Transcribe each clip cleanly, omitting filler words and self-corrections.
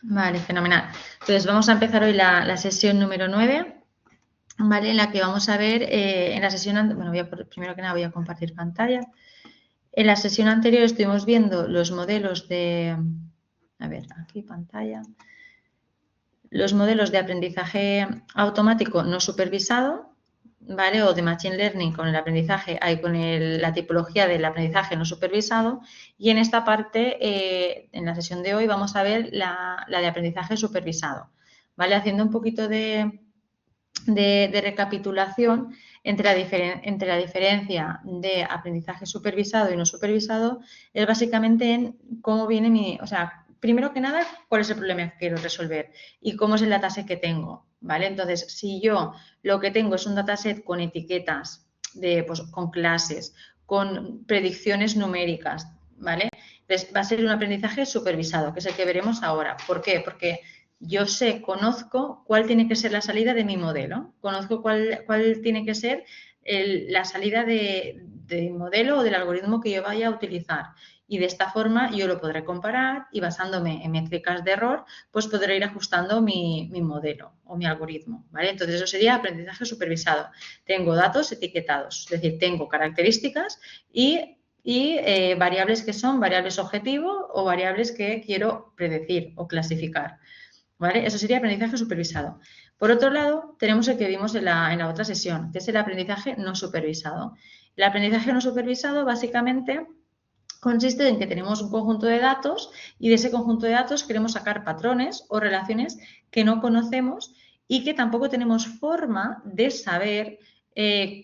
Vale, fenomenal. Entonces, vamos a empezar hoy la sesión número 9, ¿vale? En la que vamos a ver, en la sesión, bueno, primero que nada voy a compartir pantalla. En la sesión anterior estuvimos viendo los modelos de, a ver, aquí pantalla, los modelos de aprendizaje automático no supervisado, ¿vale? O de Machine Learning con el aprendizaje, con la tipología del aprendizaje no supervisado. Y en esta parte, en la sesión de hoy, vamos a ver la de aprendizaje supervisado, ¿vale? Haciendo un poquito de recapitulación entre la diferencia de aprendizaje supervisado y no supervisado, es básicamente en cómo viene o sea, primero que nada, cuál es el problema que quiero resolver y cómo es el dataset que tengo, ¿vale? Entonces, si yo lo que tengo es un dataset con etiquetas, pues, con clases, con predicciones numéricas, ¿vale? Entonces, va a ser un aprendizaje supervisado, que es el que veremos ahora. ¿Por qué? Porque yo conozco cuál tiene que ser la salida de mi modelo, conozco cuál tiene que ser la salida del modelo o del algoritmo que yo vaya a utilizar. Y de esta forma yo lo podré comparar y basándome en métricas de error, pues podré ir ajustando mi modelo o mi algoritmo, ¿vale? Entonces eso sería aprendizaje supervisado. Tengo datos etiquetados, es decir, tengo características y variables que son variables objetivo o variables que quiero predecir o clasificar. ¿Vale? Eso sería aprendizaje supervisado. Por otro lado, tenemos el que vimos en la otra sesión, que es el aprendizaje no supervisado. El aprendizaje no supervisado básicamente consiste en que tenemos un conjunto de datos y de ese conjunto de datos queremos sacar patrones o relaciones que no conocemos y que tampoco tenemos forma de saber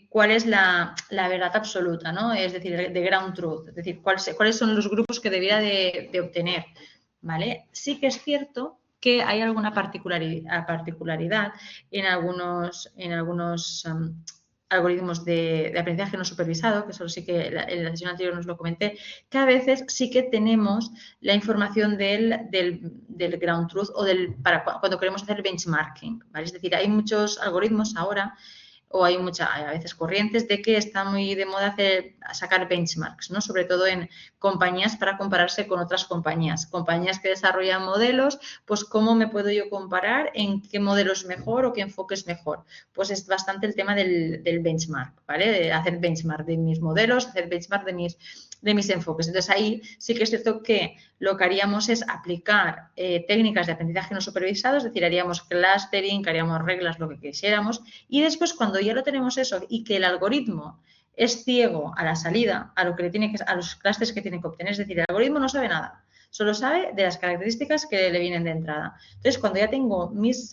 cuál es la verdad absoluta, ¿no? Es decir, de ground truth, es decir, cuáles son los grupos que debiera de obtener, ¿vale? Sí que es cierto que hay alguna particularidad en algunos algoritmos de aprendizaje no supervisado, que eso sí que en la sesión anterior nos lo comenté, que a veces sí que tenemos la información del ground truth o para cuando queremos hacer benchmarking, ¿vale? Es decir, hay muchos algoritmos ahora o hay a veces corrientes de que está muy de moda sacar benchmarks, ¿no? Sobre todo en compañías para compararse con otras compañías. Compañías que desarrollan modelos, pues ¿cómo me puedo yo comparar? ¿En qué modelo es mejor o qué enfoque es mejor? Pues es bastante el tema del benchmark, ¿vale? De hacer benchmark de mis modelos, hacer benchmark de mis enfoques. Entonces ahí sí que es cierto que lo que haríamos es aplicar técnicas de aprendizaje no supervisado, es decir, haríamos clustering, haríamos reglas, lo que quisiéramos, y después cuando ya lo tenemos eso y que el algoritmo es ciego a la salida, a los clusters que tiene que obtener, es decir, el algoritmo no sabe nada, solo sabe de las características que le vienen de entrada. Entonces, cuando ya tengo mis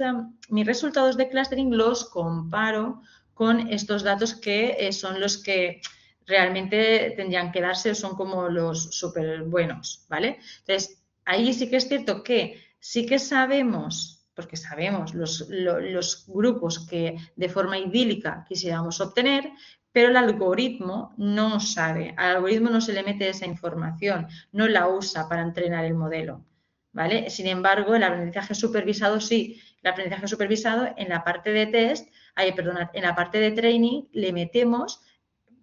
resultados de clustering, los comparo con estos datos que son los que realmente tendrían que darse, son como los súper buenos, ¿vale? Entonces, ahí sí que es cierto que sí que sabemos, porque sabemos los grupos que de forma idílica quisiéramos obtener, pero el algoritmo no sabe, al algoritmo no se le mete esa información, no la usa para entrenar el modelo, ¿vale? Sin embargo, el aprendizaje supervisado sí, el aprendizaje supervisado en la parte de test, en la parte de training le metemos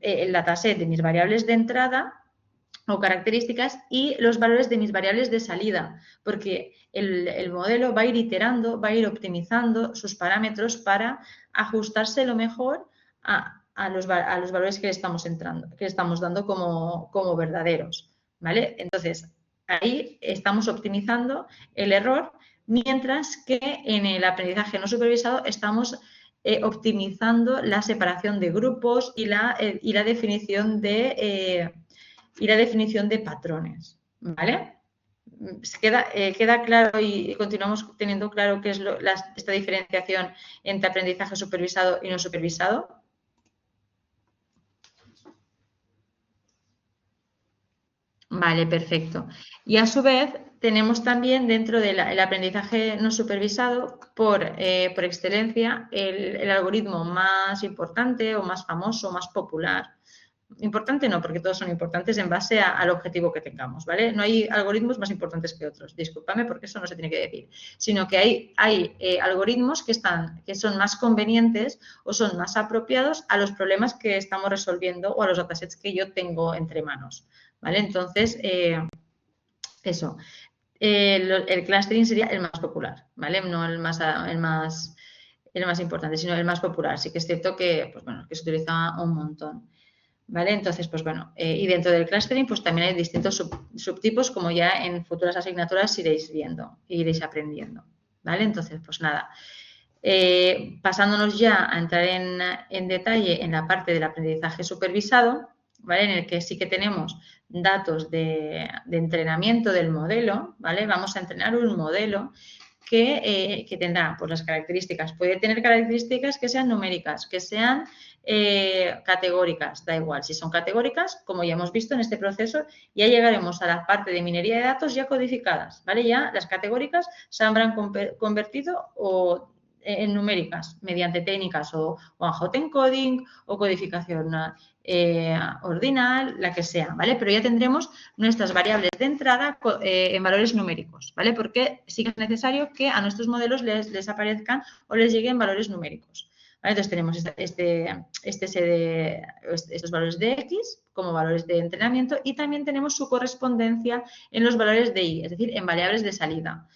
el dataset de mis variables de entrada o características y los valores de mis variables de salida, porque el modelo va a ir iterando, va a ir optimizando sus parámetros para ajustarse lo mejor a los valores que le estamos dando como verdaderos, ¿vale? Entonces, ahí estamos optimizando el error, mientras que en el aprendizaje no supervisado estamos optimizando la separación de grupos y la definición de patrones, ¿vale? Queda claro y continuamos teniendo claro qué es esta diferenciación entre aprendizaje supervisado y no supervisado. Vale, perfecto. Y a su vez tenemos también dentro del aprendizaje no supervisado, por excelencia, el algoritmo más importante o más famoso, más popular. Importante no, porque todos son importantes en base al objetivo que tengamos, ¿vale? No hay algoritmos más importantes que otros, discúlpame porque eso no se tiene que decir, sino que hay algoritmos que son más convenientes o son más apropiados a los problemas que estamos resolviendo o a los datasets que yo tengo entre manos, ¿vale? Entonces, eso. el clustering sería el más popular, ¿vale? No el más importante, sino el más popular. Sí que es cierto que, pues bueno, que se utiliza un montón, ¿vale? Entonces, pues bueno, y dentro del clustering, pues también hay distintos subtipos, como ya en futuras asignaturas iréis viendo, iréis aprendiendo, ¿vale? Entonces, pues nada. Pasándonos ya a entrar en detalle en la parte del aprendizaje supervisado, ¿vale? En el que sí que tenemos datos de entrenamiento del modelo, ¿vale? Vamos a entrenar un modelo que tendrá pues, las características. Puede tener características que sean numéricas, que sean categóricas, da igual. Si son categóricas, como ya hemos visto en este proceso, ya llegaremos a la parte de minería de datos ya codificadas, ¿vale? Ya las categóricas se habrán convertido en numéricas mediante técnicas o one-hot encoding o codificación ordinal, la que sea, ¿vale? Pero ya tendremos nuestras variables de entrada en valores numéricos, ¿vale? Porque sí que es necesario que a nuestros modelos les aparezcan o les lleguen valores numéricos. ¿Vale? Entonces tenemos estos valores de X como valores de entrenamiento y también tenemos su correspondencia en los valores de Y, es decir, en variables de salida.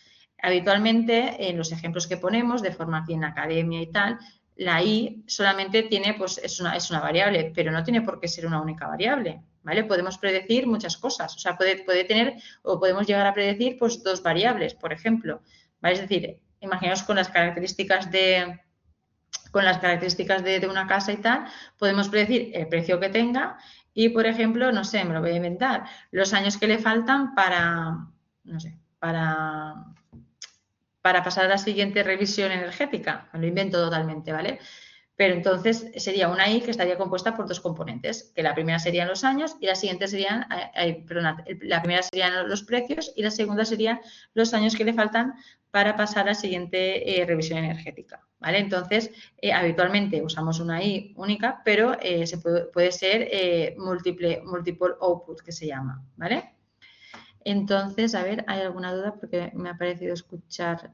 Habitualmente, en los ejemplos que ponemos, de forma aquí en academia y tal, la I solamente tiene, pues es una variable, pero no tiene por qué ser una única variable, ¿vale? Podemos predecir muchas cosas, o sea, puede tener o podemos llegar a predecir pues dos variables, por ejemplo, ¿vale? Es decir, imaginaos con las características de una casa y tal, podemos predecir el precio que tenga y, por ejemplo, no sé, me lo voy a inventar, los años que le faltan para, no sé, para pasar a la siguiente revisión energética. Me lo invento totalmente, ¿vale? Pero entonces sería una I que estaría compuesta por dos componentes, que la primera serían los años y la siguiente serían, la primera serían los precios y la segunda serían los años que le faltan para pasar a la siguiente revisión energética, ¿vale? Entonces, habitualmente usamos una I única, pero puede ser multiple output, que se llama, ¿vale? Entonces, a ver, ¿hay alguna duda? Porque me ha parecido escuchar.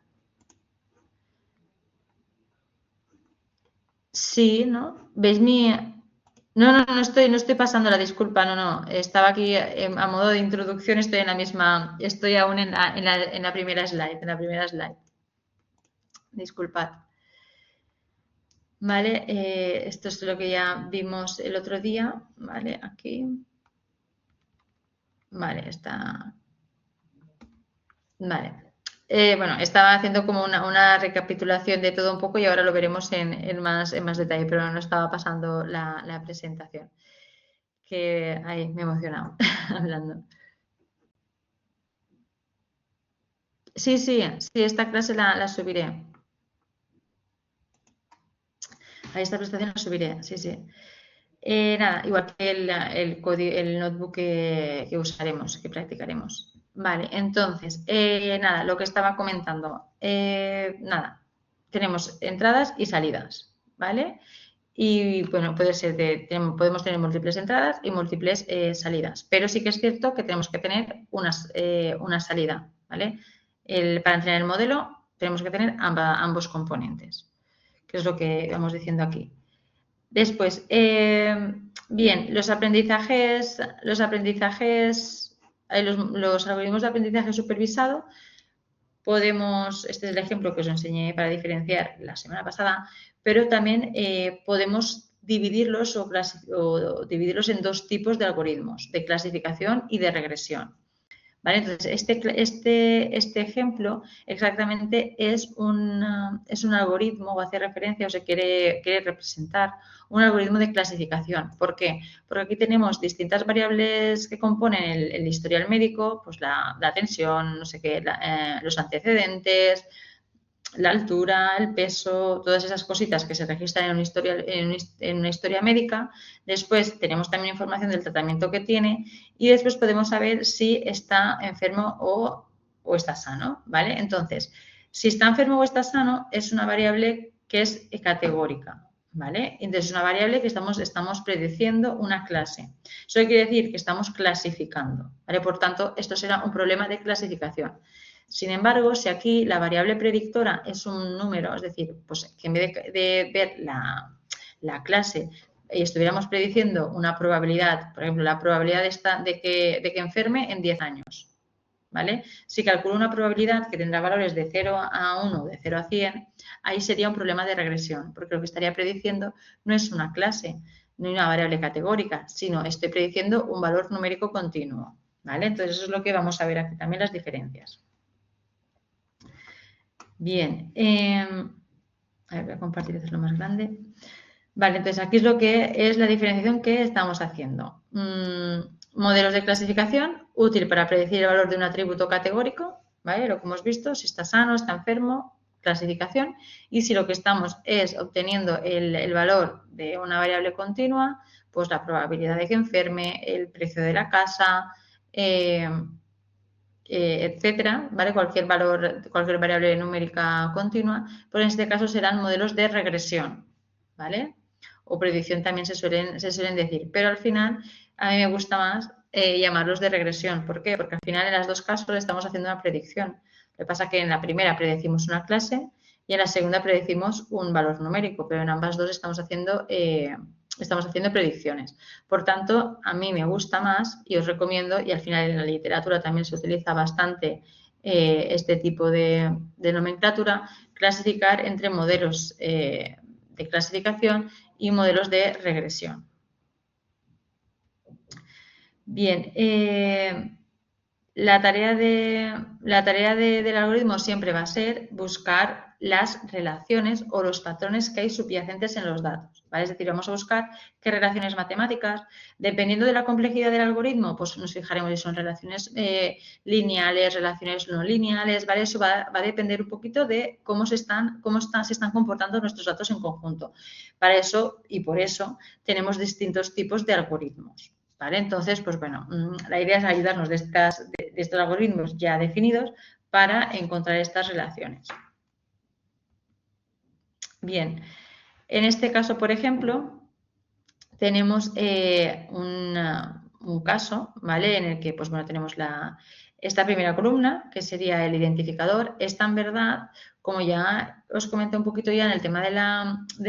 Sí, ¿no? ¿Veis mi...? No estoy pasando la disculpa, no. Estaba aquí a modo de introducción, estoy en la misma, estoy aún en la primera slide, Disculpad. Vale, esto es lo que ya vimos el otro día, vale, aquí. Vale, está. Vale. Bueno, estaba haciendo como una recapitulación de todo un poco y ahora lo veremos en más detalle, pero no estaba pasando la presentación. Que ahí me he emocionado hablando. Sí, esta clase la subiré. Ahí esta presentación la subiré, sí. Nada, igual que el notebook que usaremos, que practicaremos. Vale, entonces, nada, lo que estaba comentando. Nada, tenemos entradas y salidas, ¿vale? Y bueno, podemos tener múltiples entradas y múltiples salidas, pero sí que es cierto que tenemos que tener una salida, ¿vale? Para entrenar el modelo tenemos que tener ambos componentes, que es lo que vamos diciendo aquí. Después, bien, los algoritmos de aprendizaje supervisado, este es el ejemplo que os enseñé para diferenciar la semana pasada, pero también podemos dividirlos o dividirlos en dos tipos de algoritmos, de clasificación y de regresión. ¿Vale? Entonces, este ejemplo exactamente es un algoritmo o hace referencia o se quiere representar un algoritmo de clasificación. ¿Por qué? Porque aquí tenemos distintas variables que componen el historial médico, pues la tensión, no sé qué, los antecedentes, la altura, el peso, todas esas cositas que se registran en una historia médica. Después tenemos también información del tratamiento que tiene y después podemos saber si está enfermo o está sano, ¿vale? Entonces, si está enfermo o está sano es una variable que es categórica, ¿vale? Entonces, es una variable que estamos prediciendo una clase. Eso quiere decir que estamos clasificando, ¿vale? Por tanto, esto será un problema de clasificación. Sin embargo, si aquí la variable predictora es un número, es decir, pues que en vez de ver la clase estuviéramos prediciendo una probabilidad, por ejemplo, la probabilidad de que enferme en 10 años, ¿vale? Si calculo una probabilidad que tendrá valores de 0 a 1 o de 0 a 100, ahí sería un problema de regresión, porque lo que estaría prediciendo no es una clase, no una variable categórica, sino estoy prediciendo un valor numérico continuo, ¿vale? Entonces, eso es lo que vamos a ver aquí también, las diferencias. Bien, a ver, voy a compartir, hacerlo más grande. Vale, entonces aquí es lo que es la diferenciación que estamos haciendo. Modelos de clasificación, útil para predecir el valor de un atributo categórico, ¿vale? Lo que hemos visto, si está sano, está enfermo, clasificación. Y si lo que estamos es obteniendo el valor de una variable continua, pues la probabilidad de que enferme, el precio de la casa, etcétera, ¿vale? Cualquier valor, cualquier variable numérica continua, pues en este caso serán modelos de regresión, ¿vale? O predicción también se suelen decir, pero al final a mí me gusta más llamarlos de regresión. ¿Por qué? Porque al final en los dos casos estamos haciendo una predicción. Lo que pasa es que en la primera predecimos una clase y en la segunda predecimos un valor numérico, pero en ambas dos estamos haciendo predicciones. Por tanto, a mí me gusta más y os recomiendo, y al final en la literatura también se utiliza bastante este tipo de nomenclatura, clasificar entre modelos de clasificación y modelos de regresión. Bien, la tarea del algoritmo siempre va a ser buscar las relaciones o los patrones que hay subyacentes en los datos, ¿vale? Es decir, vamos a buscar qué relaciones matemáticas, dependiendo de la complejidad del algoritmo, pues nos fijaremos si son relaciones lineales, relaciones no lineales, ¿vale? Eso va a depender un poquito de cómo se están comportando nuestros datos en conjunto. Para eso y por eso tenemos distintos tipos de algoritmos. ¿Vale? Entonces, pues bueno, la idea es ayudarnos de estos algoritmos ya definidos para encontrar estas relaciones. Bien, en este caso, por ejemplo, tenemos un caso, ¿vale? En el que, pues bueno, tenemos esta primera columna, que sería el identificador. Esta, en verdad, como ya os comenté un poquito ya en el tema de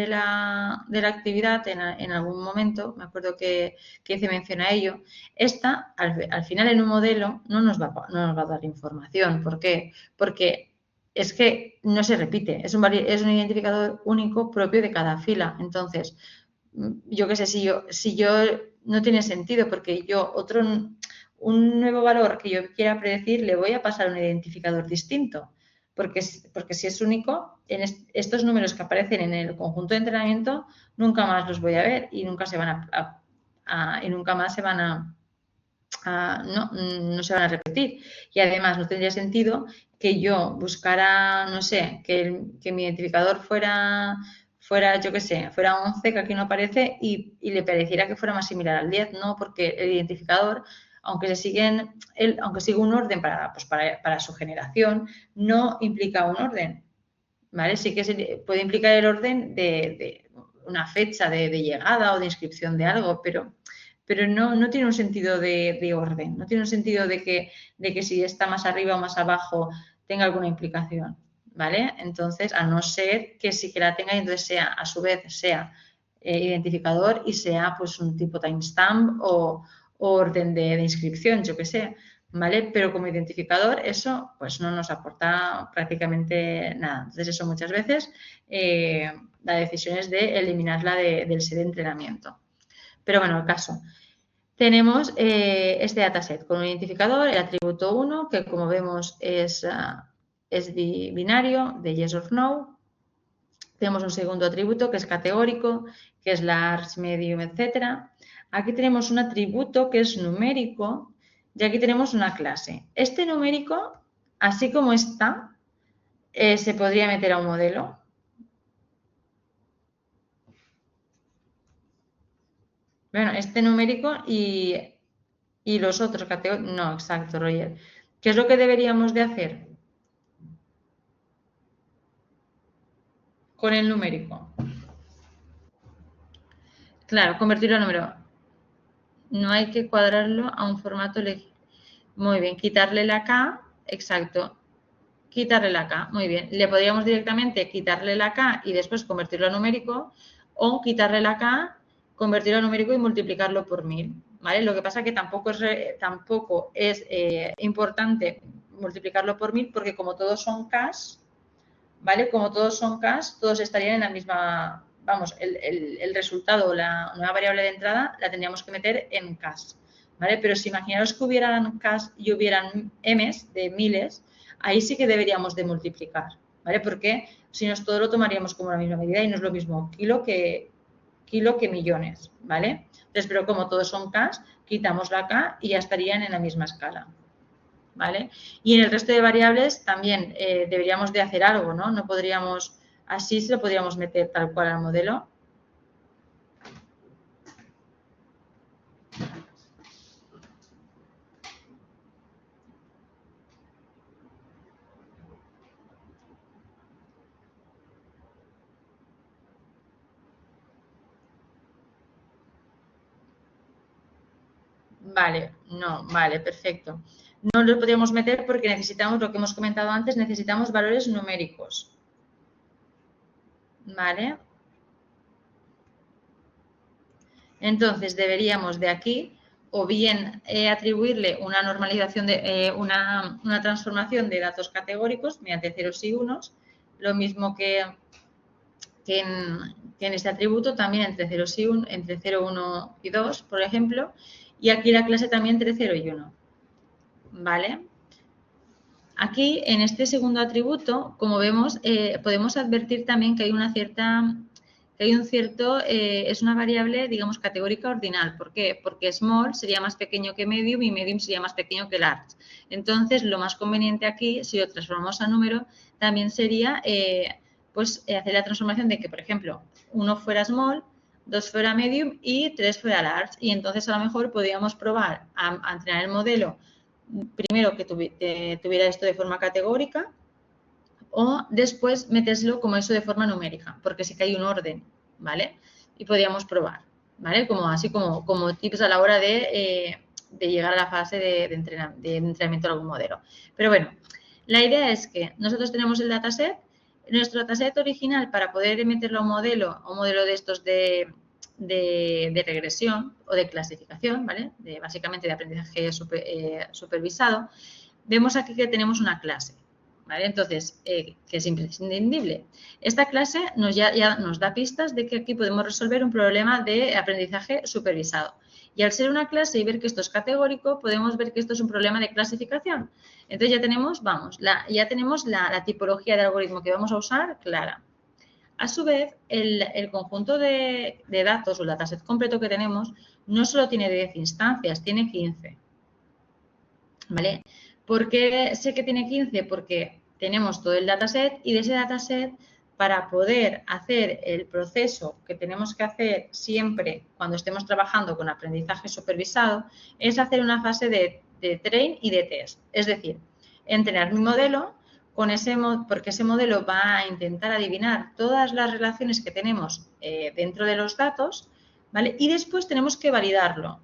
la actividad en algún momento, me acuerdo que hice mención a ello, esta, al final en un modelo, no nos va a dar información. ¿Por qué? Porque es que no se repite, es un identificador único propio de cada fila. Entonces, yo qué sé, si yo no tiene sentido porque yo un nuevo valor que yo quiera predecir le voy a pasar un identificador distinto. Porque si es único, estos números que aparecen en el conjunto de entrenamiento nunca más los voy a ver y nunca se van y nunca más se van no se van a repetir. Y además no tendría sentido que yo buscara, no sé, que mi identificador fuera, yo qué sé, fuera 11, que aquí no aparece, y le pareciera que fuera más similar al 10, no, porque el identificador, aunque siga un orden para su generación, no implica un orden, ¿vale? Sí que puede implicar el orden de una fecha de llegada o de inscripción de algo, pero no tiene un sentido de orden, no tiene un sentido de que si está más arriba o más abajo tenga alguna implicación, ¿vale? Entonces, a no ser que sí que la tenga y entonces a su vez sea identificador y sea pues un tipo timestamp o orden de inscripción, yo que sé, ¿vale? Pero como identificador eso pues no nos aporta prácticamente nada. Entonces, eso muchas veces la decisión es de eliminarla del set de entrenamiento. Pero bueno, el caso. Tenemos este dataset con un identificador, el atributo 1, que como vemos es binario, de yes or no. Tenemos un segundo atributo que es categórico, que es large, medium, etc. Aquí tenemos un atributo que es numérico y aquí tenemos una clase. Este numérico, así como está, se podría meter a un modelo. Bueno, este numérico y los otros categóricos. No, exacto, Roger. ¿Qué es lo que deberíamos de hacer con el numérico? Claro, convertirlo a número. No hay que cuadrarlo a un formato legible. Muy bien, quitarle la K, exacto. Quitarle la K, muy bien. Le podríamos directamente quitarle la K y después convertirlo a numérico o quitarle la K, convertirlo a numérico y multiplicarlo por 1000. ¿vale? Lo que pasa es que tampoco es importante multiplicarlo por 1000 porque como todos son cash, ¿vale? Como todos son cash, todos estarían en la misma, vamos, el resultado o la nueva variable de entrada la tendríamos que meter en cash, ¿vale? Pero si imaginaros que hubieran cash y hubieran m's de miles, ahí sí que deberíamos de multiplicar, ¿vale? Porque si no, todo lo tomaríamos como la misma medida y no es lo mismo kilo que millones, ¿vale? Entonces, pero como todos son cash, quitamos la k y ya estarían en la misma escala. ¿Vale? Y en el resto de variables también deberíamos de hacer algo, ¿no? No podríamos, así se lo podríamos meter tal cual al modelo. Vale, no, vale, perfecto. No lo podríamos meter porque necesitamos, lo que hemos comentado antes, necesitamos valores numéricos. ¿Vale? Entonces deberíamos de aquí o bien atribuirle una normalización de una transformación de datos categóricos mediante ceros y unos, lo mismo que en este atributo también entre 0 y 1, entre 0, 1 y 2, por ejemplo, y aquí la clase también entre 0 y 1. ¿Vale? Aquí, en este segundo atributo, como vemos, podemos advertir también que hay una cierta, es una variable, digamos, categórica ordinal. ¿Por qué? Porque small sería más pequeño que medium y medium sería más pequeño que large. Entonces, lo más conveniente aquí, si lo transformamos a número, también sería hacer la transformación de que, por ejemplo, 1 fuera small, 2 fuera medium y 3 fuera large. Y entonces, a lo mejor, podríamos probar a entrenar el modelo primero que tuviera esto de forma categórica o después metérselo como eso de forma numérica, porque sí que hay un orden, ¿vale? Y podríamos probar, ¿vale? Así como tips a la hora de llegar a la fase de entrenamiento de algún modelo. Pero bueno, la idea es que nosotros tenemos el dataset, nuestro dataset original para poder meterlo a un modelo de estos de regresión o de clasificación, ¿vale? Básicamente de aprendizaje supervisado, vemos aquí que tenemos una clase, ¿vale? Entonces, que es imprescindible. Esta clase ya nos da pistas de que aquí podemos resolver un problema de aprendizaje supervisado. Y al ser una clase y ver que esto es categórico, podemos ver que esto es un problema de clasificación. Entonces ya tenemos, la tipología de algoritmo que vamos a usar clara. A su vez, el conjunto de datos o el dataset completo que tenemos no solo tiene 10 instancias, tiene 15. ¿Vale? ¿Por qué sé que tiene 15? Porque tenemos todo el dataset y de ese dataset, para poder hacer el proceso que tenemos que hacer siempre cuando estemos trabajando con aprendizaje supervisado, es hacer una fase de train y de test. Es decir, entrenar mi modelo porque ese modelo va a intentar adivinar todas las relaciones que tenemos dentro de los datos, ¿vale? Y después tenemos que validarlo.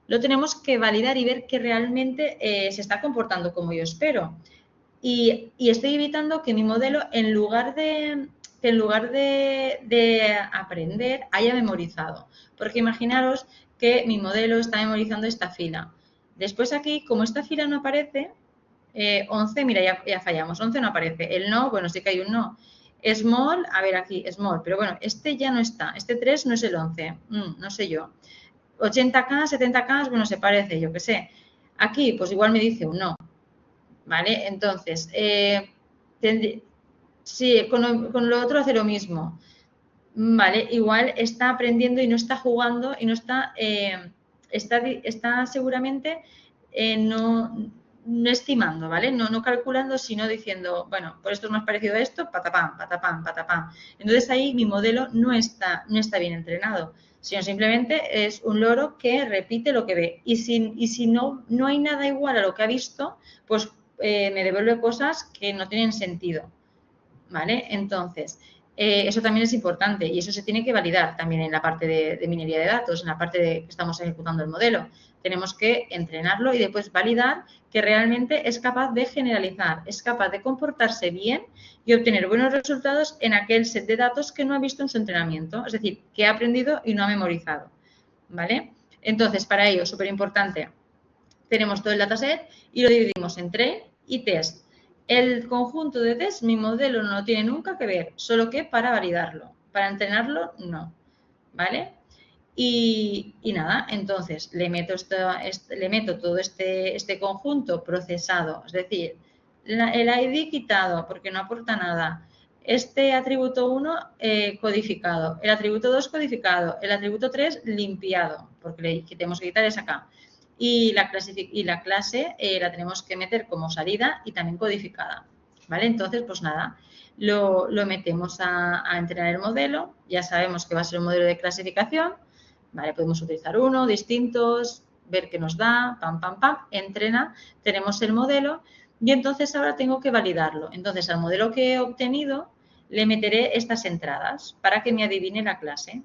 Lo tenemos que validar y ver que realmente se está comportando como yo espero. Y estoy evitando que mi modelo, en lugar de aprender, haya memorizado. Porque imaginaros que mi modelo está memorizando esta fila. Después aquí, como esta fila no aparece, 11, mira, ya fallamos, 11 no aparece. El no, bueno, sí que hay un no. Small, a ver aquí, small, pero bueno, este ya no está. Este 3 no es el 11, no sé yo. 80K, 70K, bueno, se parece, yo qué sé. Aquí, pues igual me dice un no, ¿vale? Entonces, sí, con lo otro hace lo mismo, ¿vale? Igual está aprendiendo y no está jugando y no está, está seguramente no estimando, ¿vale? No calculando, sino diciendo, bueno, pues esto es más parecido a esto, patapam, patapam, patapam. Entonces ahí mi modelo no está bien entrenado, sino simplemente es un loro que repite lo que ve. Y si no hay nada igual a lo que ha visto, pues me devuelve cosas que no tienen sentido, ¿vale? Entonces, eso también es importante y eso se tiene que validar también en la parte de minería de datos, en la parte de que estamos ejecutando el modelo. Tenemos que entrenarlo y después validar que realmente es capaz de generalizar, es capaz de comportarse bien y obtener buenos resultados en aquel set de datos que no ha visto en su entrenamiento, es decir, que ha aprendido y no ha memorizado, ¿vale? Entonces, para ello, súper importante, tenemos todo el dataset y lo dividimos en train y test. El conjunto de test, mi modelo no tiene nunca que ver, solo que para validarlo. Para entrenarlo, no. ¿Vale? Y nada, entonces le meto todo este conjunto procesado, es decir, el ID quitado porque no aporta nada, este atributo 1 codificado, el atributo 2 codificado, el atributo 3 limpiado, porque tenemos que quitar esa acá. Y la clase la tenemos que meter como salida y también codificada. ¿Vale? Entonces, pues nada, lo metemos a entrenar el modelo, ya sabemos que va a ser un modelo de clasificación, ¿vale? Podemos utilizar uno, distintos, ver qué nos da, pam, pam, pam, entrena, tenemos el modelo y entonces ahora tengo que validarlo. Entonces, al modelo que he obtenido le meteré estas entradas para que me adivine la clase.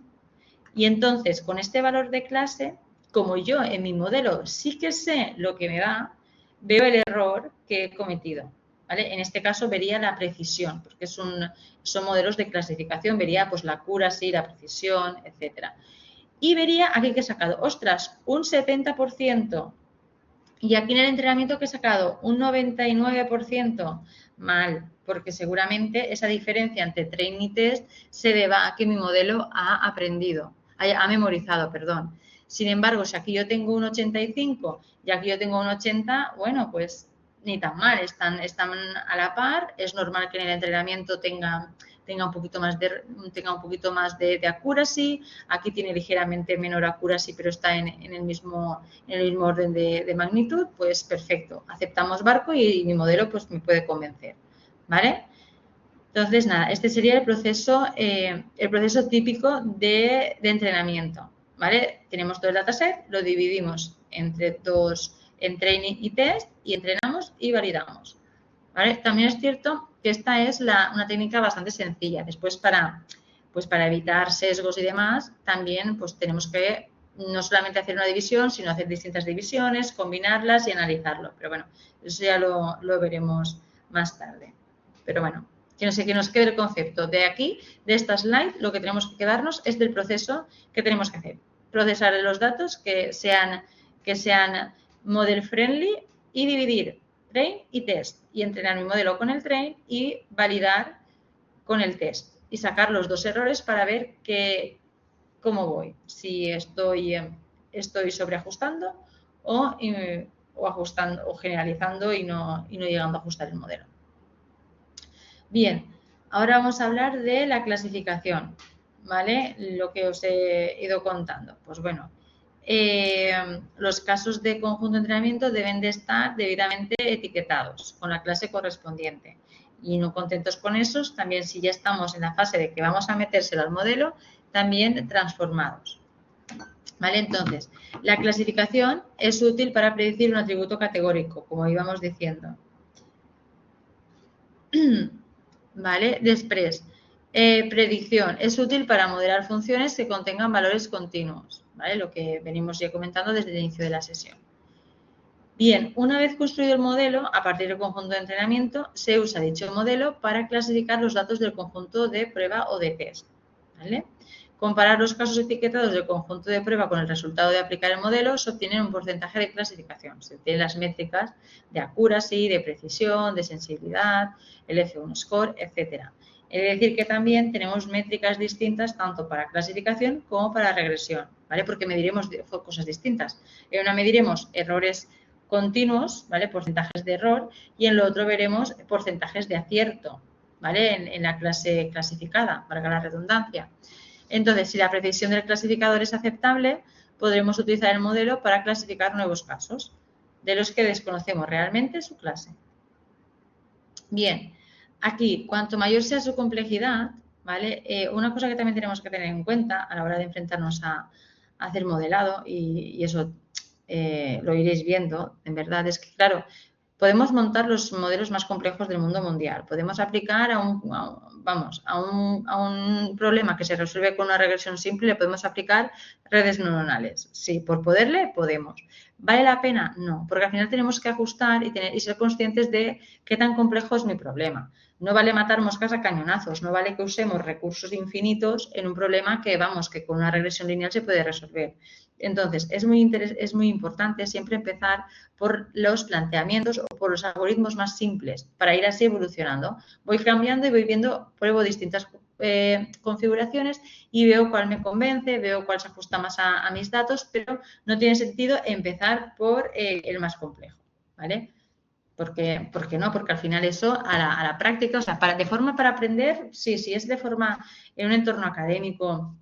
Y entonces, con este valor de clase, como yo en mi modelo sí que sé lo que me da, veo el error que he cometido. ¿Vale? En este caso vería la precisión, porque son modelos de clasificación, vería pues la accuracy, la precisión, etcétera. Y vería aquí que he sacado, ostras, un 70%. Y aquí en el entrenamiento que he sacado un 99%, mal, porque seguramente esa diferencia entre train y test se deba a que mi modelo ha aprendido, ha memorizado, perdón. Sin embargo, si aquí yo tengo un 85 y aquí yo tengo un 80, bueno, pues ni tan mal, están a la par, es normal que en el entrenamiento tenga un poquito más de accuracy, aquí tiene ligeramente menor accuracy, pero está en el mismo orden de magnitud, pues perfecto, aceptamos barco y mi modelo pues me puede convencer, ¿vale? Entonces, nada, este sería el proceso típico de entrenamiento, ¿vale? Tenemos todo el dataset, lo dividimos entre en training y test, y entrenamos y validamos, ¿vale? También es cierto que esta es una técnica bastante sencilla. Después, para evitar sesgos y demás, también pues tenemos que no solamente hacer una división, sino hacer distintas divisiones, combinarlas y analizarlo. Pero bueno, eso ya lo veremos más tarde. Pero bueno, que nos quede el concepto. De aquí, de esta slide, lo que tenemos que quedarnos es del proceso que tenemos que hacer. Procesar los datos que sean model friendly y dividir train y test. Y entrenar mi modelo con el train y validar con el test. Y sacar los dos errores para ver cómo voy. Si estoy sobreajustando o ajustando o generalizando y no llegando a ajustar el modelo. Bien, ahora vamos a hablar de la clasificación, ¿vale? Lo que os he ido contando. Pues bueno, los casos de conjunto de entrenamiento deben de estar debidamente etiquetados con la clase correspondiente. Y no contentos con esos, también si ya estamos en la fase de que vamos a metérselo al modelo, también transformados. ¿Vale? Entonces, la clasificación es útil para predecir un atributo categórico, como íbamos diciendo. ¿Vale? Després, predicción. Es útil para modelar funciones que contengan valores continuos, ¿vale? Lo que venimos ya comentando desde el inicio de la sesión. Bien, una vez construido el modelo, a partir del conjunto de entrenamiento, se usa dicho modelo para clasificar los datos del conjunto de prueba o de test, ¿vale? Comparar los casos etiquetados del conjunto de prueba con el resultado de aplicar el modelo, se obtiene un porcentaje de clasificación. Se obtienen las métricas de accuracy, de precisión, de sensibilidad, el F1 score, etc. Es decir, que también tenemos métricas distintas tanto para clasificación como para regresión, ¿vale? Porque mediremos cosas distintas. En una mediremos errores continuos, ¿vale? Porcentajes de error, y en lo otro veremos porcentajes de acierto, ¿vale? En la clase clasificada, valga la redundancia. Entonces, si la precisión del clasificador es aceptable, podremos utilizar el modelo para clasificar nuevos casos, de los que desconocemos realmente su clase. Bien, aquí, cuanto mayor sea su complejidad, ¿vale? Una cosa que también tenemos que tener en cuenta a la hora de enfrentarnos a hacer modelado, y eso lo iréis viendo, en verdad, es que, claro, podemos montar los modelos más complejos del mundo mundial. Podemos aplicar a un problema que se resuelve con una regresión simple, le podemos aplicar redes neuronales. Sí, por poderle, podemos. ¿Vale la pena? No, porque al final tenemos que ajustar y ser conscientes de qué tan complejo es mi problema. No vale matar moscas a cañonazos, no vale que usemos recursos infinitos en un problema que, que con una regresión lineal se puede resolver. Entonces, es muy importante siempre empezar por los planteamientos o por los algoritmos más simples para ir así evolucionando. Voy cambiando y voy viendo, pruebo distintas configuraciones y veo cuál me convence, veo cuál se ajusta más a mis datos, pero no tiene sentido empezar por el más complejo, ¿vale? ¿Por qué no? Porque al final eso a la práctica, o sea, de forma para aprender, sí, si es de forma en un entorno académico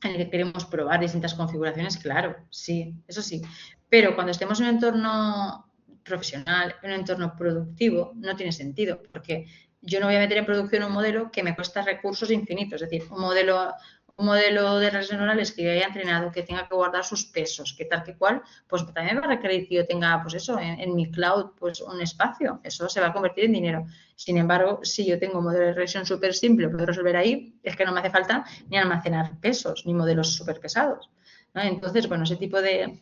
en el que queremos probar distintas configuraciones, claro, sí, eso sí. Pero cuando estemos en un entorno profesional, en un entorno productivo, no tiene sentido, porque yo no voy a meter en producción un modelo que me cuesta recursos infinitos, es decir, un modelo de redes neuronales que yo haya entrenado, que tenga que guardar sus pesos, que tal que cual, pues también me va a requerir que yo tenga, pues eso, en mi cloud, pues un espacio. Eso se va a convertir en dinero. Sin embargo, si yo tengo un modelo de regresión súper simple, lo puedo resolver ahí, es que no me hace falta ni almacenar pesos, ni modelos súper pesados, ¿no? Entonces, bueno, ese tipo de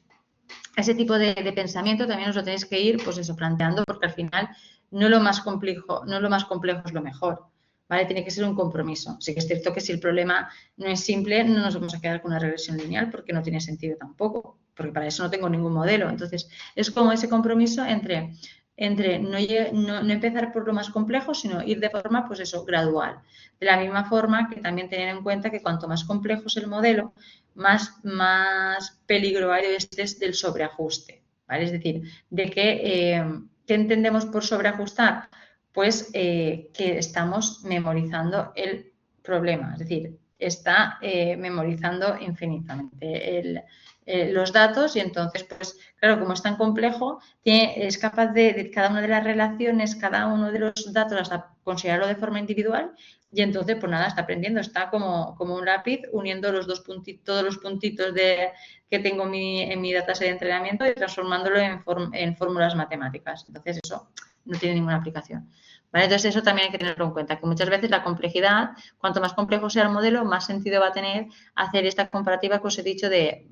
pensamiento también os lo tenéis que ir, pues eso, planteando, porque al final no lo más complejo es lo mejor, ¿vale? Tiene que ser un compromiso. Sí que es cierto que si el problema no es simple, no nos vamos a quedar con una regresión lineal porque no tiene sentido tampoco, porque para eso no tengo ningún modelo. Entonces, es como ese compromiso entre no empezar por lo más complejo, sino ir de forma, pues eso, gradual. De la misma forma que también tener en cuenta que cuanto más complejo es el modelo, más peligro hay del sobreajuste, ¿vale? Es decir, de que, ¿qué entendemos por sobreajustar? Pues que estamos memorizando el problema, es decir, está memorizando infinitamente los datos y entonces, pues claro, como es tan complejo, es capaz de cada una de las relaciones, cada uno de los datos, hasta considerarlo de forma individual y entonces, pues nada, está aprendiendo, está como un lápiz uniendo todos los puntitos que tengo en mi dataset de entrenamiento y transformándolo en fórmulas matemáticas. Entonces, eso no tiene ninguna aplicación. ¿Vale? Entonces, eso también hay que tenerlo en cuenta, que muchas veces la complejidad, cuanto más complejo sea el modelo, más sentido va a tener hacer esta comparativa que os he dicho de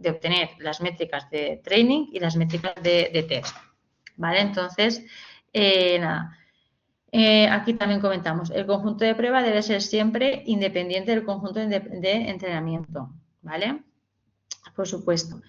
obtener las métricas de training y las métricas de test. ¿Vale? Entonces, nada. Aquí también comentamos, el conjunto de prueba debe ser siempre independiente del conjunto de entrenamiento, ¿vale? Por supuesto.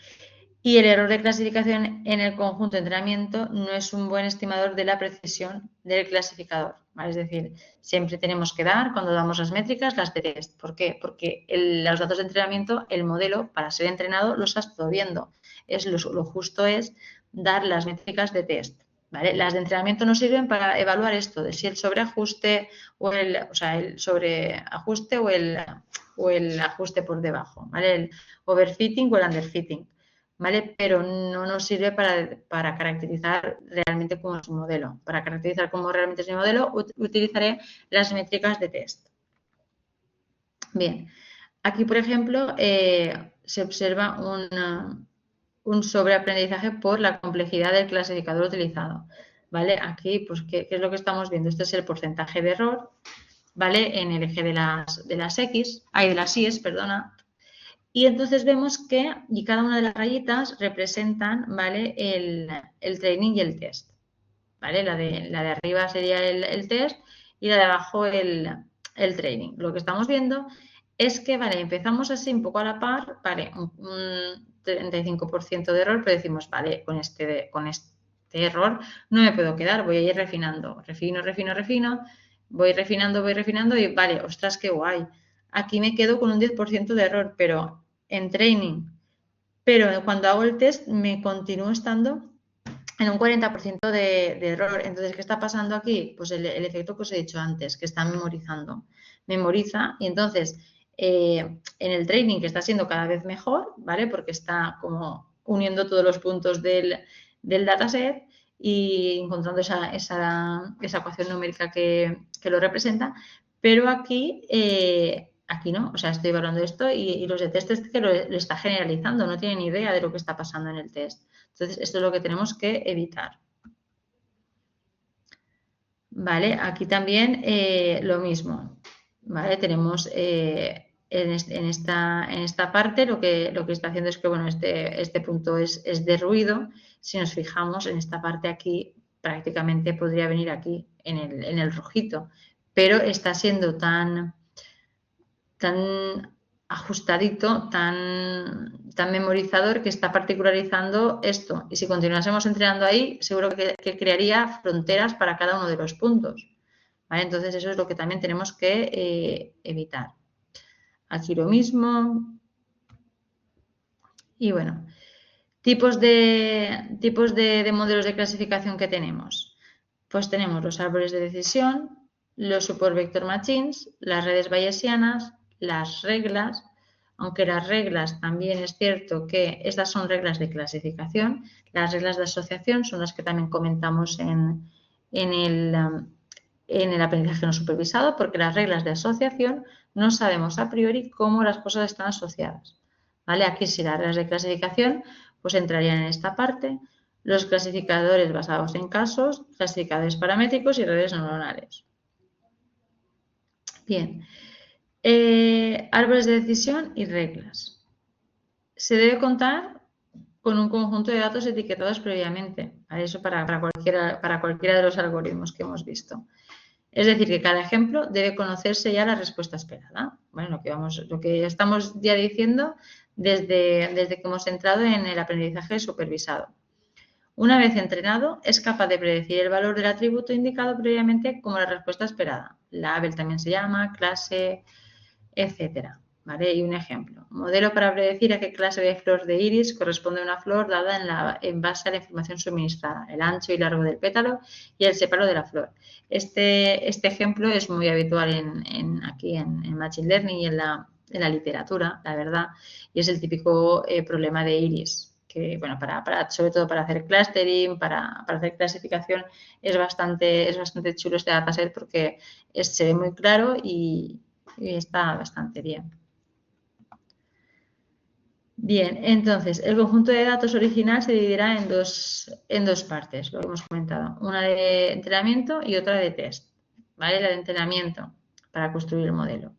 Y el error de clasificación en el conjunto de entrenamiento no es un buen estimador de la precisión del clasificador, ¿vale? Es decir, siempre tenemos que dar, cuando damos las métricas, las de test. ¿Por qué? Porque los datos de entrenamiento, el modelo, para ser entrenado, los ha estado viendo. Lo justo es dar las métricas de test. ¿Vale? Las de entrenamiento nos sirven para evaluar esto, de si el sobreajuste el sobreajuste o el ajuste por debajo, ¿vale? El overfitting o el underfitting, ¿vale? Pero no nos sirve para caracterizar realmente cómo es un modelo. Para caracterizar cómo realmente es mi modelo, utilizaré las métricas de test. Bien, aquí, por ejemplo, se observa un sobreaprendizaje por la complejidad del clasificador utilizado, ¿vale? Aquí, pues, ¿qué es lo que estamos viendo? Este es el porcentaje de error, ¿vale? En el eje de las X, de las Y, perdona. Y entonces vemos que, y cada una de las rayitas representan, ¿vale? El training y el test, ¿vale? La de arriba sería el test y la de abajo el training. Lo que estamos viendo es que, vale, empezamos así un poco a la par, vale, un 35% de error, pero decimos, vale, con este error no me puedo quedar, voy a ir refinando, refino, voy refinando y, vale, ostras, qué guay. Aquí me quedo con un 10% de error, pero en training. Pero cuando hago el test me continúo estando en un 40% de error. Entonces, ¿qué está pasando aquí? Pues el efecto que os he dicho antes, que está memorizando. Memoriza y entonces en el training, que está siendo cada vez mejor, ¿vale? Porque está como uniendo todos los puntos del dataset y encontrando esa ecuación numérica que lo representa. Pero aquí no, o sea, estoy evaluando esto y los de test es que lo está generalizando, no tienen idea de lo que está pasando en el test. Entonces, esto es lo que tenemos que evitar. Vale, aquí también lo mismo. Vale, tenemos en esta parte lo que está haciendo es que, bueno, este punto es de ruido. Si nos fijamos en esta parte aquí, prácticamente podría venir aquí, en el rojito. Pero está siendo tan ajustadito, tan memorizador que está particularizando esto. Y si continuásemos entrenando ahí, seguro que crearía fronteras para cada uno de los puntos. ¿Vale? Entonces, eso es lo que también tenemos que evitar. Aquí lo mismo. Y bueno, tipos de modelos de clasificación que tenemos. Pues tenemos los árboles de decisión, los support vector machines, las redes bayesianas, las reglas, aunque las reglas también es cierto que estas son reglas de clasificación, las reglas de asociación son las que también comentamos en el aprendizaje no supervisado, porque las reglas de asociación no sabemos a priori cómo las cosas están asociadas. ¿Vale? Aquí si las reglas de clasificación pues entrarían en esta parte, los clasificadores basados en casos, clasificadores paramétricos y redes neuronales. Bien, árboles de decisión y reglas. Se debe contar con un conjunto de datos etiquetados previamente, ¿vale? Eso para cualquiera de los algoritmos que hemos visto. Es decir, que cada ejemplo debe conocerse ya la respuesta esperada. Bueno, lo que estamos ya diciendo desde que hemos entrado en el aprendizaje supervisado. Una vez entrenado, es capaz de predecir el valor del atributo indicado previamente como la respuesta esperada. Label también se llama, clase, etcétera. ¿Vale? Y un ejemplo. Modelo para predecir a qué clase de flor de iris corresponde una flor dada en base a la información suministrada, el ancho y largo del pétalo y el separo de la flor. Este ejemplo es muy habitual aquí en Machine Learning y en la literatura, la verdad, y es el típico problema de iris. Que, bueno, sobre todo para hacer clustering, para hacer clasificación, es bastante chulo este dataset porque se ve muy claro y está bastante bien. Bien, entonces, el conjunto de datos original se dividirá en dos partes, lo hemos comentado. Una de entrenamiento y otra de test. ¿Vale? La de entrenamiento para construir el modelo.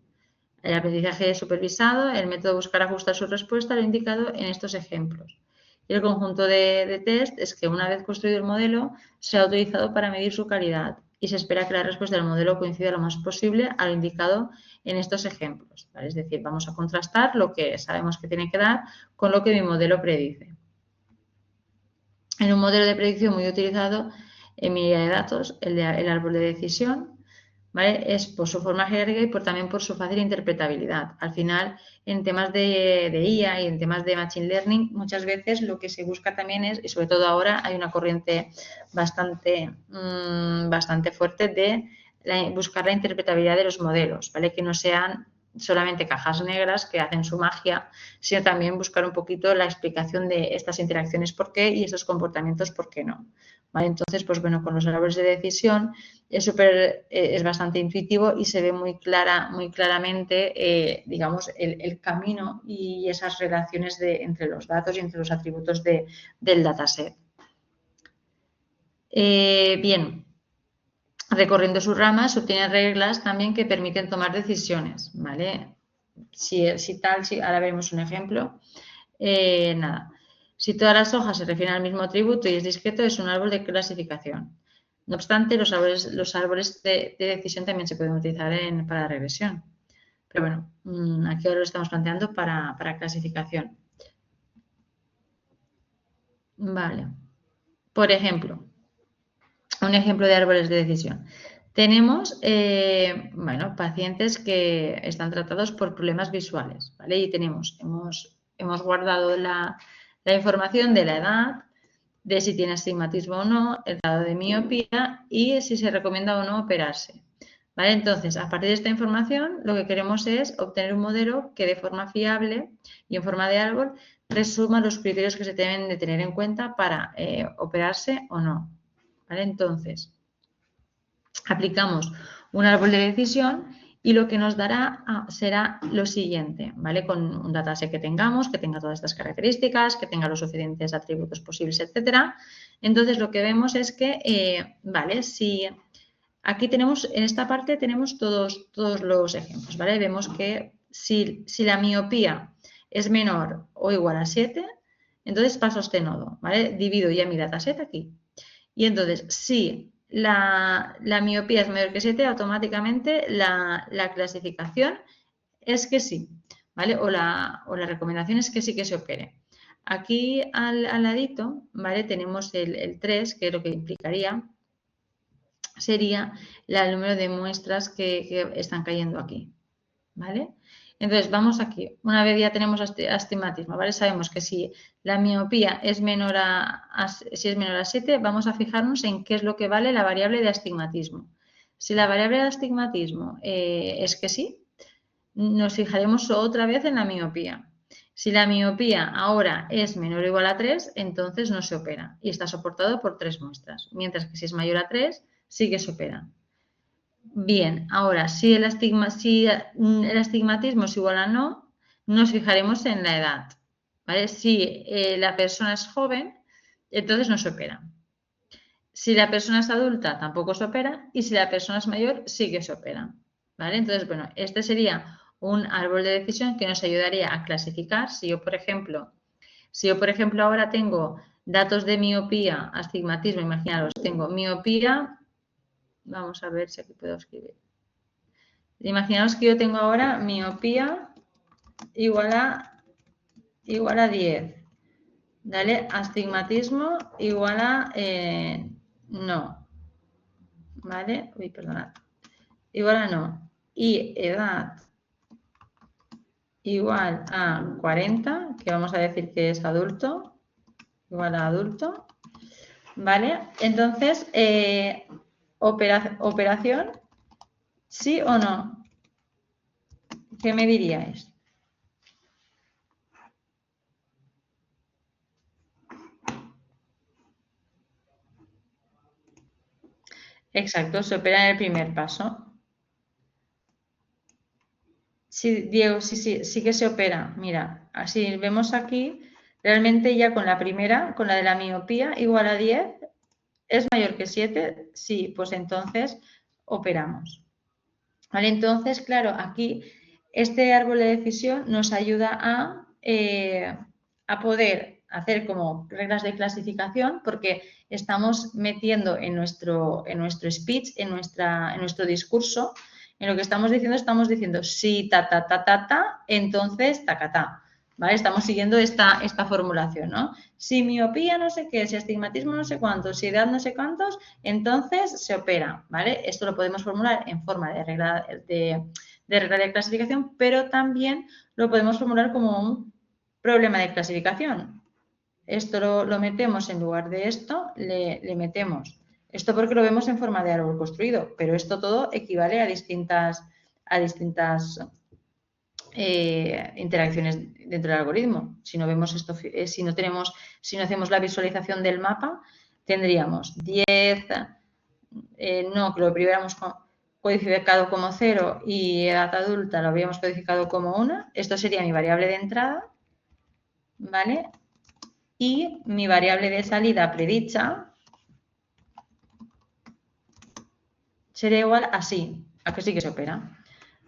El aprendizaje supervisado, el método buscar ajustar su respuesta, lo indicado en estos ejemplos. Y el conjunto de test es que una vez construido el modelo, sea utilizado para medir su calidad y se espera que la respuesta del modelo coincida lo más posible a lo indicado en estos ejemplos. ¿Vale? Es decir, vamos a contrastar lo que sabemos que tiene que dar con lo que mi modelo predice. En un modelo de predicción muy utilizado en mi guía de datos, el árbol de decisión, ¿vale? Es por su forma jerárquica y también por su fácil interpretabilidad. Al final, en temas de IA y en temas de Machine Learning, muchas veces lo que se busca también es, y sobre todo ahora, hay una corriente bastante fuerte de buscar la interpretabilidad de los modelos, ¿vale? Que no sean solamente cajas negras que hacen su magia, sino también buscar un poquito la explicación de estas interacciones por qué y estos comportamientos por qué no. ¿Vale? Entonces, pues bueno, con los árboles de decisión es bastante intuitivo y se ve muy claramente, digamos, el camino y esas relaciones entre los datos y entre los atributos del dataset. Bien, recorriendo sus ramas se obtienen reglas también que permiten tomar decisiones, ¿vale? Ahora veremos un ejemplo. Nada. Si todas las hojas se refieren al mismo atributo y es discreto, es un árbol de clasificación. No obstante, los árboles de decisión también se pueden utilizar para la regresión. Pero bueno, aquí ahora lo estamos planteando para clasificación. Vale. Por ejemplo, un ejemplo de árboles de decisión. Tenemos, pacientes que están tratados por problemas visuales, ¿vale? Y hemos guardado la información de la edad, de si tiene astigmatismo o no, el grado de miopía y si se recomienda o no operarse. ¿Vale? Entonces, a partir de esta información, lo que queremos es obtener un modelo que de forma fiable y en forma de árbol resuma los criterios que se deben de tener en cuenta para operarse o no. ¿Vale? Entonces, aplicamos un árbol de decisión y lo que nos dará será lo siguiente, ¿vale? Con un dataset que tenga todas estas características, que tenga los suficientes atributos posibles, etcétera. Entonces, lo que vemos es que, si aquí tenemos, en esta parte tenemos todos los ejemplos, ¿vale? Vemos que si la miopía es menor o igual a 7, entonces paso a este nodo, ¿vale? Divido ya mi dataset aquí. Y entonces, si la miopía es mayor que 7, automáticamente la clasificación es que sí. ¿vale? O la recomendación es que sí que se opere. Aquí al ladito, ¿vale? Tenemos el 3, que es lo que implicaría sería el número de muestras que están cayendo aquí, ¿vale? Entonces, vamos aquí. Una vez ya tenemos astigmatismo, ¿vale? Sabemos que si la miopía es menor si es menor a 7, vamos a fijarnos en qué es lo que vale la variable de astigmatismo. Si la variable de astigmatismo es que sí, nos fijaremos otra vez en la miopía. Si la miopía ahora es menor o igual a 3, entonces no se opera y está soportado por 3 muestras. Mientras que si es mayor a 3, sí que se opera. Bien, ahora, si el astigmatismo es igual a no, nos fijaremos en la edad. ¿Vale? Si la persona es joven, entonces no se opera. Si la persona es adulta, tampoco se opera. Y si la persona es mayor, sí que se opera. ¿Vale? Entonces, bueno, este sería un árbol de decisión que nos ayudaría a clasificar. Si yo, por ejemplo, ahora tengo datos de miopía, astigmatismo, imaginaros, tengo miopía, vamos a ver si aquí puedo escribir. Imaginaos que yo tengo ahora miopía igual a 10. ¿Vale? Astigmatismo igual a no. ¿Vale? Uy, perdonad. Igual a no. Y edad igual a 40, que vamos a decir que es adulto. Igual a adulto. ¿Vale? Entonces, operación, ¿sí o no? ¿Qué me diríais? Exacto, se opera en el primer paso. Sí, Diego, sí que se opera. Mira, así vemos aquí, realmente ya con la primera, con la de la miopía igual a 10, ¿es mayor que 7? Sí, pues entonces operamos. ¿Vale? Entonces, claro, aquí este árbol de decisión nos ayuda a poder hacer como reglas de clasificación porque estamos metiendo en nuestro speech, en nuestro discurso, en lo que estamos diciendo sí, entonces ta. ¿Vale? Estamos siguiendo esta formulación, ¿no? Si miopía no sé qué, si astigmatismo no sé cuántos, si edad no sé cuántos, entonces se opera, ¿vale? Esto lo podemos formular en forma de regla de clasificación, pero también lo podemos formular como un problema de clasificación. Esto lo metemos en lugar de esto, le metemos. Esto porque lo vemos en forma de árbol construido, pero esto todo equivale a distintas interacciones dentro del algoritmo. Si no vemos esto, si no hacemos la visualización del mapa, tendríamos 10, no, que lo habríamos codificado como 0 y edad adulta lo habríamos codificado como 1. Esto sería mi variable de entrada, ¿vale? Y mi variable de salida predicha sería igual a sí, a que sí que se opera.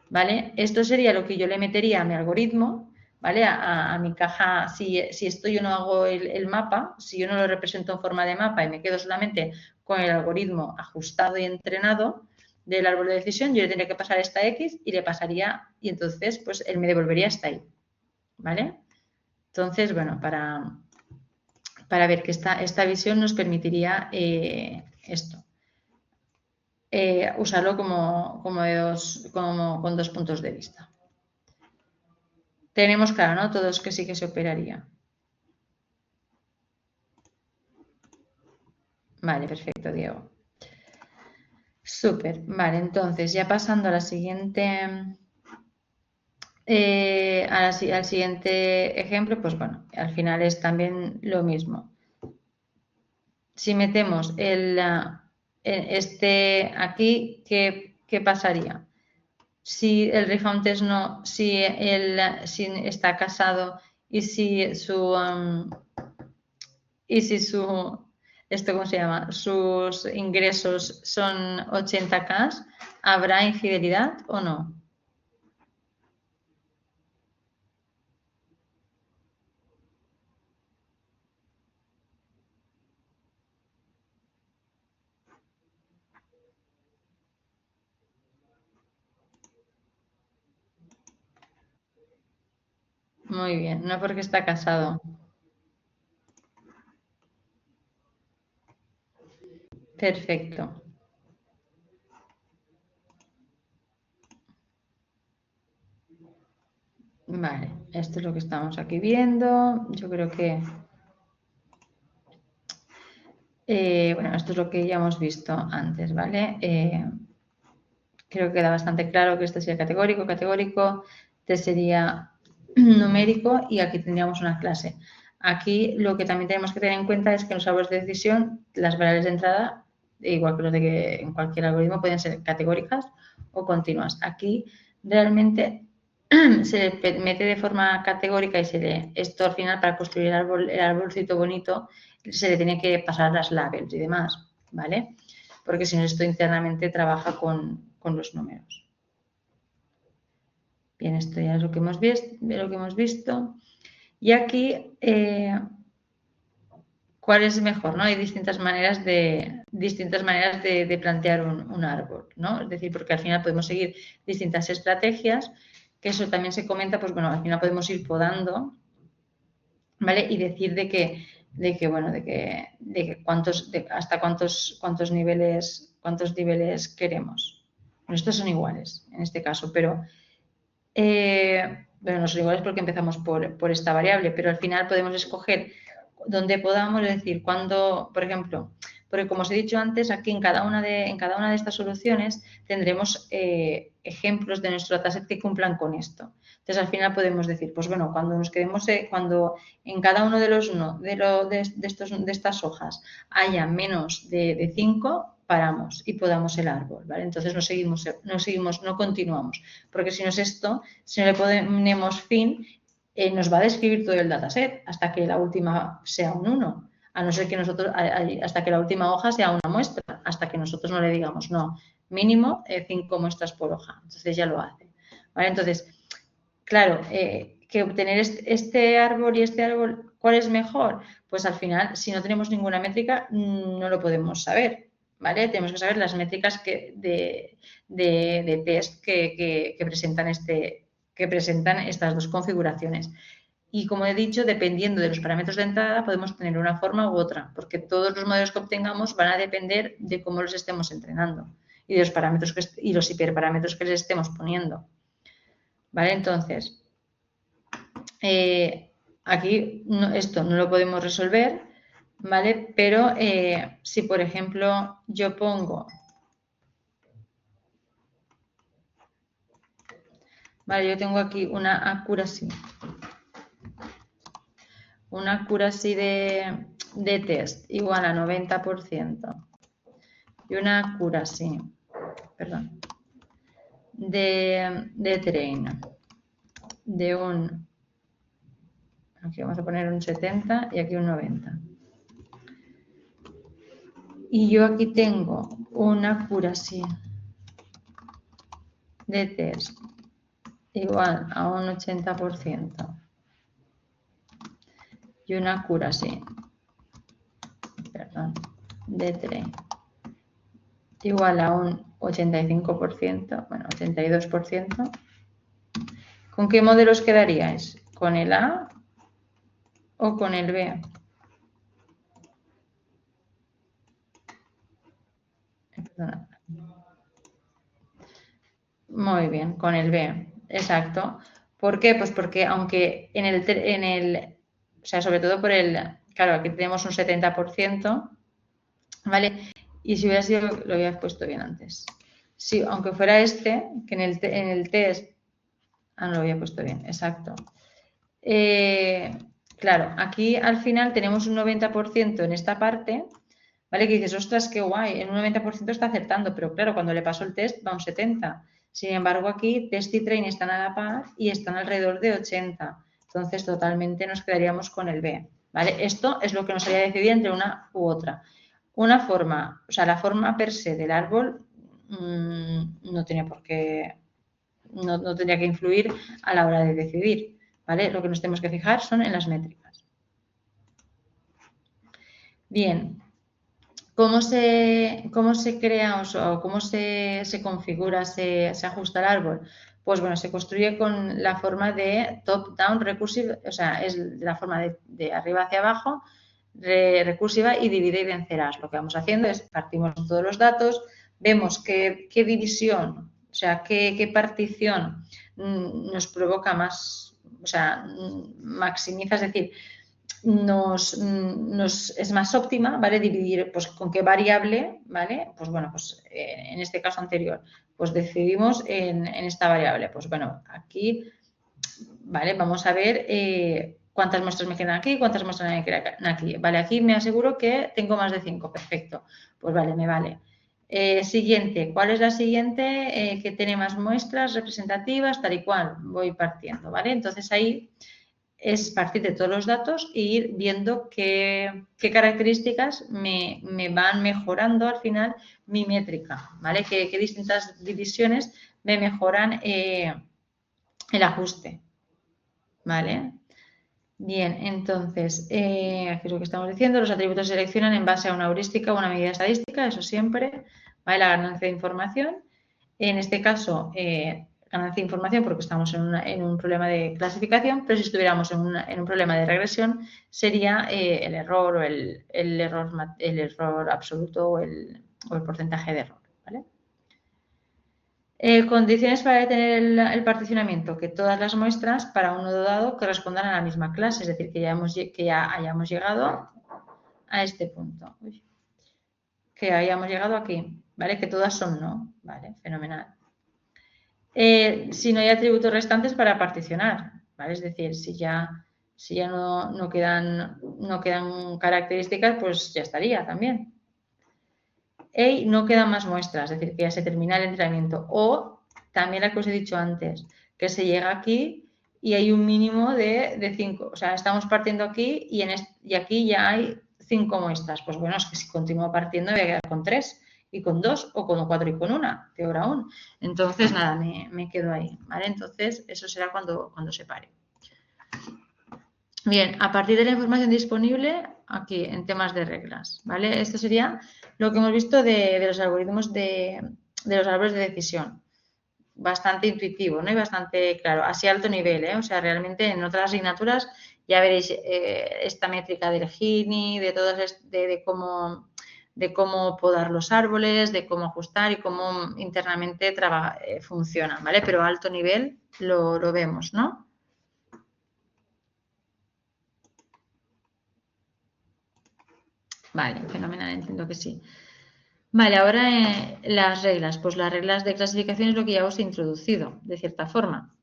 ¿Vale? Esto sería lo que yo le metería a mi algoritmo, ¿vale? A mi caja, si esto yo no hago el mapa, si yo no lo represento en forma de mapa y me quedo solamente con el algoritmo ajustado y entrenado del árbol de decisión, yo le tendría que pasar esta X y le pasaría, y entonces pues él me devolvería hasta ahí, ¿vale? Entonces, bueno, para ver que esta visión nos permitiría esto. Usarlo con dos puntos de vista. Tenemos claro, ¿no? Todos que sí que se operaría. Vale, perfecto, Diego. Súper. Vale, entonces ya pasando a la siguiente, al siguiente ejemplo, pues bueno, al final es también lo mismo. Si metemos este aquí, ¿qué pasaría? Si el refund test no, si está casado y si ¿cómo se llama? Sus ingresos son 80K, ¿habrá infidelidad o no? Muy bien, no porque está casado. Perfecto. Vale, esto es lo que estamos aquí viendo. Yo creo que, bueno, esto es lo que ya hemos visto antes, ¿vale? Creo que queda bastante claro que este sería categórico, este sería numérico y aquí tendríamos una clase. Aquí lo que también tenemos que tener en cuenta es que en los árboles de decisión las variables de entrada, igual que los de que en cualquier algoritmo, pueden ser categóricas o continuas. Aquí realmente se le mete de forma categórica y esto al final para construir el arbolcito bonito se le tiene que pasar las labels y demás, ¿vale? Porque si no esto internamente trabaja con los números. Bien, esto ya es lo que hemos visto. Y aquí, ¿cuál es mejor? ¿No? Hay distintas maneras de plantear un árbol, ¿no? Es decir, porque al final podemos seguir distintas estrategias, que eso también se comenta, pues bueno, al final podemos ir podando, ¿vale? Y decir hasta cuántos niveles queremos. Bueno, estos son iguales en este caso, pero bueno, no son iguales porque empezamos por esta variable, pero al final podemos escoger donde podamos, es decir, cuando, por ejemplo, porque como os he dicho antes, aquí en cada una de estas soluciones tendremos ejemplos de nuestro dataset que cumplan con esto. Entonces, al final podemos decir, pues bueno, cuando nos quedemos, cuando en cada uno de estas hojas haya menos de 5, paramos y podamos el árbol, ¿vale? Entonces no continuamos, porque si no es esto, si no le ponemos fin, nos va a describir todo el dataset hasta que la última sea un 1, a no ser que hasta que la última hoja sea una muestra, hasta que nosotros no le digamos, no, mínimo 5 muestras por hoja, entonces ya lo hace, ¿vale? Entonces, claro, que obtener este árbol y este árbol, ¿cuál es mejor? Pues al final, si no tenemos ninguna métrica, no lo podemos saber, ¿vale? Tenemos que saber las métricas de test que presentan estas dos configuraciones. Y como he dicho, dependiendo de los parámetros de entrada, podemos tener una forma u otra, porque todos los modelos que obtengamos van a depender de cómo los estemos entrenando y de los parámetros y los hiperparámetros que les estemos poniendo. ¿Vale? Entonces, aquí esto no lo podemos resolver, ¿vale? Pero si, por ejemplo, yo pongo, vale, yo tengo aquí una accuracy de test igual a 90% y una accuracy, perdón, de train de aquí vamos a poner un 70 y aquí un 90. Y yo aquí tengo una accuracy de test igual a un 80% y una accuracy, de train igual a un 85%, bueno, 82%. ¿Con qué modelos quedaríais? ¿Con el A o con el B? Perdona. Muy bien, con el B, exacto. ¿Por qué? Pues porque aunque o sea, sobre todo claro, aquí tenemos un 70%, ¿vale? Y si hubiera sido, lo había puesto bien antes. Sí, aunque fuera este, que en el test, no lo había puesto bien, exacto. Claro, aquí al final tenemos un 90% en esta parte, ¿vale? Que dices, ostras, qué guay, en un 90% está acertando, pero claro, cuando le paso el test va un 70%. Sin embargo, aquí test y train están a la par y están alrededor de 80%. Entonces, totalmente nos quedaríamos con el B, ¿vale? Esto es lo que nos haría decidir entre una u otra. Una forma, o sea, la forma per se del árbol no tiene por qué, no tendría que influir a la hora de decidir, ¿vale? Lo que nos tenemos que fijar son en las métricas. Bien, ¿cómo se crea o cómo se configura, se ajusta el árbol? Pues bueno, se construye con la forma de top-down recursive, o sea, es la forma de arriba hacia abajo, recursiva y divide y vencerás. Lo que vamos haciendo es partimos todos los datos, vemos qué división, o sea, qué partición nos provoca más, o sea, maximiza, es decir, es más óptima, ¿vale? Dividir, pues, con qué variable, ¿vale? Pues bueno, pues en este caso anterior, pues decidimos en esta variable. Pues bueno, aquí, ¿vale? Vamos a ver cuántas muestras me quedan aquí, cuántas muestras me quedan aquí. Vale, aquí me aseguro que tengo más de 5, perfecto. Pues vale, me vale. Siguiente, ¿cuál es la siguiente que tiene más muestras representativas, tal y cual? Voy partiendo, ¿vale? Entonces ahí es partir de todos los datos e ir viendo qué características me van mejorando al final mi métrica, ¿vale? Qué distintas divisiones me mejoran el ajuste, ¿vale? Bien, entonces, aquí es lo que estamos diciendo, los atributos se seleccionan en base a una heurística o una medida estadística, eso siempre, ¿vale? La ganancia de información. En este caso, ganancia de información porque estamos en un problema de clasificación, pero si estuviéramos en un problema de regresión, sería el error o el error absoluto o el porcentaje de error, ¿vale? Condiciones para detener el particionamiento, que todas las muestras para un nodo dado correspondan a la misma clase, es decir, que ya hayamos llegado a este punto. Uy. Que hayamos llegado aquí, ¿vale? Que todas son no, ¿vale? Fenomenal. Si no hay atributos restantes para particionar, ¿vale? Es decir, si ya no quedan características, pues ya estaría también. Y no quedan más muestras, es decir, que ya se termina el entrenamiento. O también la que os he dicho antes, que se llega aquí y hay un mínimo de 5. O sea, estamos partiendo aquí y aquí ya hay 5 muestras. Pues bueno, es que si continúo partiendo voy a quedar con 3 y con 2 o con 4 y con 1, peor aún. Entonces, nada, me quedo ahí, ¿vale? Entonces, eso será cuando se pare. Bien, a partir de la información disponible, aquí en temas de reglas, ¿vale? Esto sería lo que hemos visto de los algoritmos de los árboles de decisión. Bastante intuitivo, ¿no? Y bastante claro, así a alto nivel, ¿eh? O sea, realmente en otras asignaturas ya veréis esta métrica del Gini, de todas, de cómo podar los árboles, de cómo ajustar y cómo internamente funciona, ¿vale? Pero a alto nivel lo vemos, ¿no? Vale, fenomenal, entiendo que sí. Vale, ahora las reglas. Pues las reglas de clasificación es lo que ya os he introducido, de cierta forma.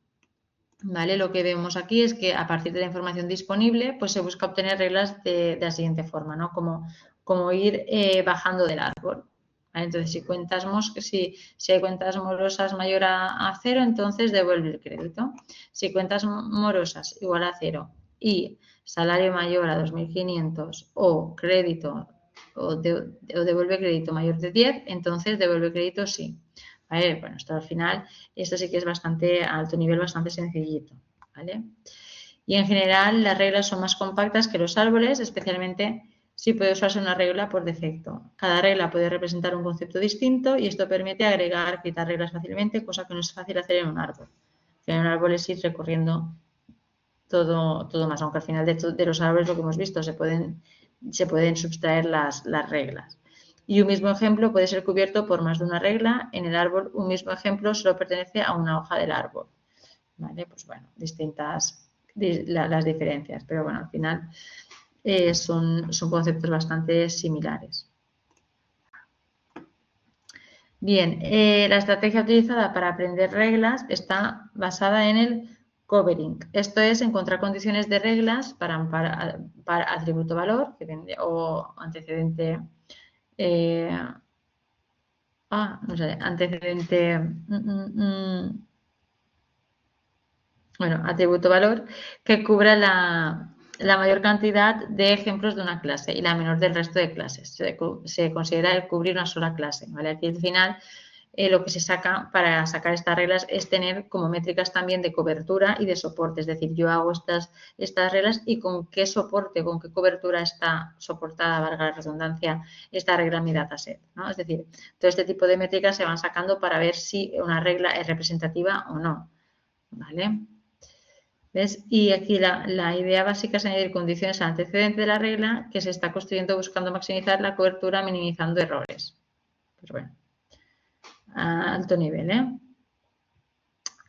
Vale, lo que vemos aquí es que a partir de la información disponible, pues se busca obtener reglas de la siguiente forma, ¿no? Como ir bajando del árbol. ¿Vale? Entonces, si hay cuentas morosas mayor a 0, entonces devuelve el crédito. Si cuentas morosas igual a 0 y salario mayor a 2.500 o crédito o devuelve crédito mayor de 10, entonces devuelve crédito sí. ¿Vale? Bueno, esto al final, esto sí que es bastante a alto nivel, bastante sencillito, ¿vale? Y en general las reglas son más compactas que los árboles, especialmente si puede usarse una regla por defecto. Cada regla puede representar un concepto distinto y esto permite agregar, quitar reglas fácilmente, cosa que no es fácil hacer en un árbol. En un árbol es ir recorriendo todo más, aunque al final de los árboles lo que hemos visto, se pueden subtraer las reglas. Y un mismo ejemplo puede ser cubierto por más de una regla. En el árbol, un mismo ejemplo solo pertenece a una hoja del árbol. ¿Vale? Pues bueno, distintas las diferencias, pero bueno, al final son conceptos bastante similares. Bien, la estrategia utilizada para aprender reglas está basada en el covering. Esto es encontrar condiciones de reglas para atributo valor o antecedente. No sé, antecedente. Bueno, atributo valor que cubra la mayor cantidad de ejemplos de una clase y la menor del resto de clases. Se considera el cubrir una sola clase, ¿vale? Aquí al final lo que se saca para sacar estas reglas es tener como métricas también de cobertura y de soporte. Es decir, yo hago estas reglas y con qué soporte, con qué cobertura está soportada, valga la redundancia, esta regla en mi dataset, ¿no? Es decir, todo este tipo de métricas se van sacando para ver si una regla es representativa o no. ¿vale? ¿Ves? Y aquí la idea básica es añadir condiciones al antecedente de la regla que se está construyendo buscando maximizar la cobertura minimizando errores. Pues bueno, a alto nivel,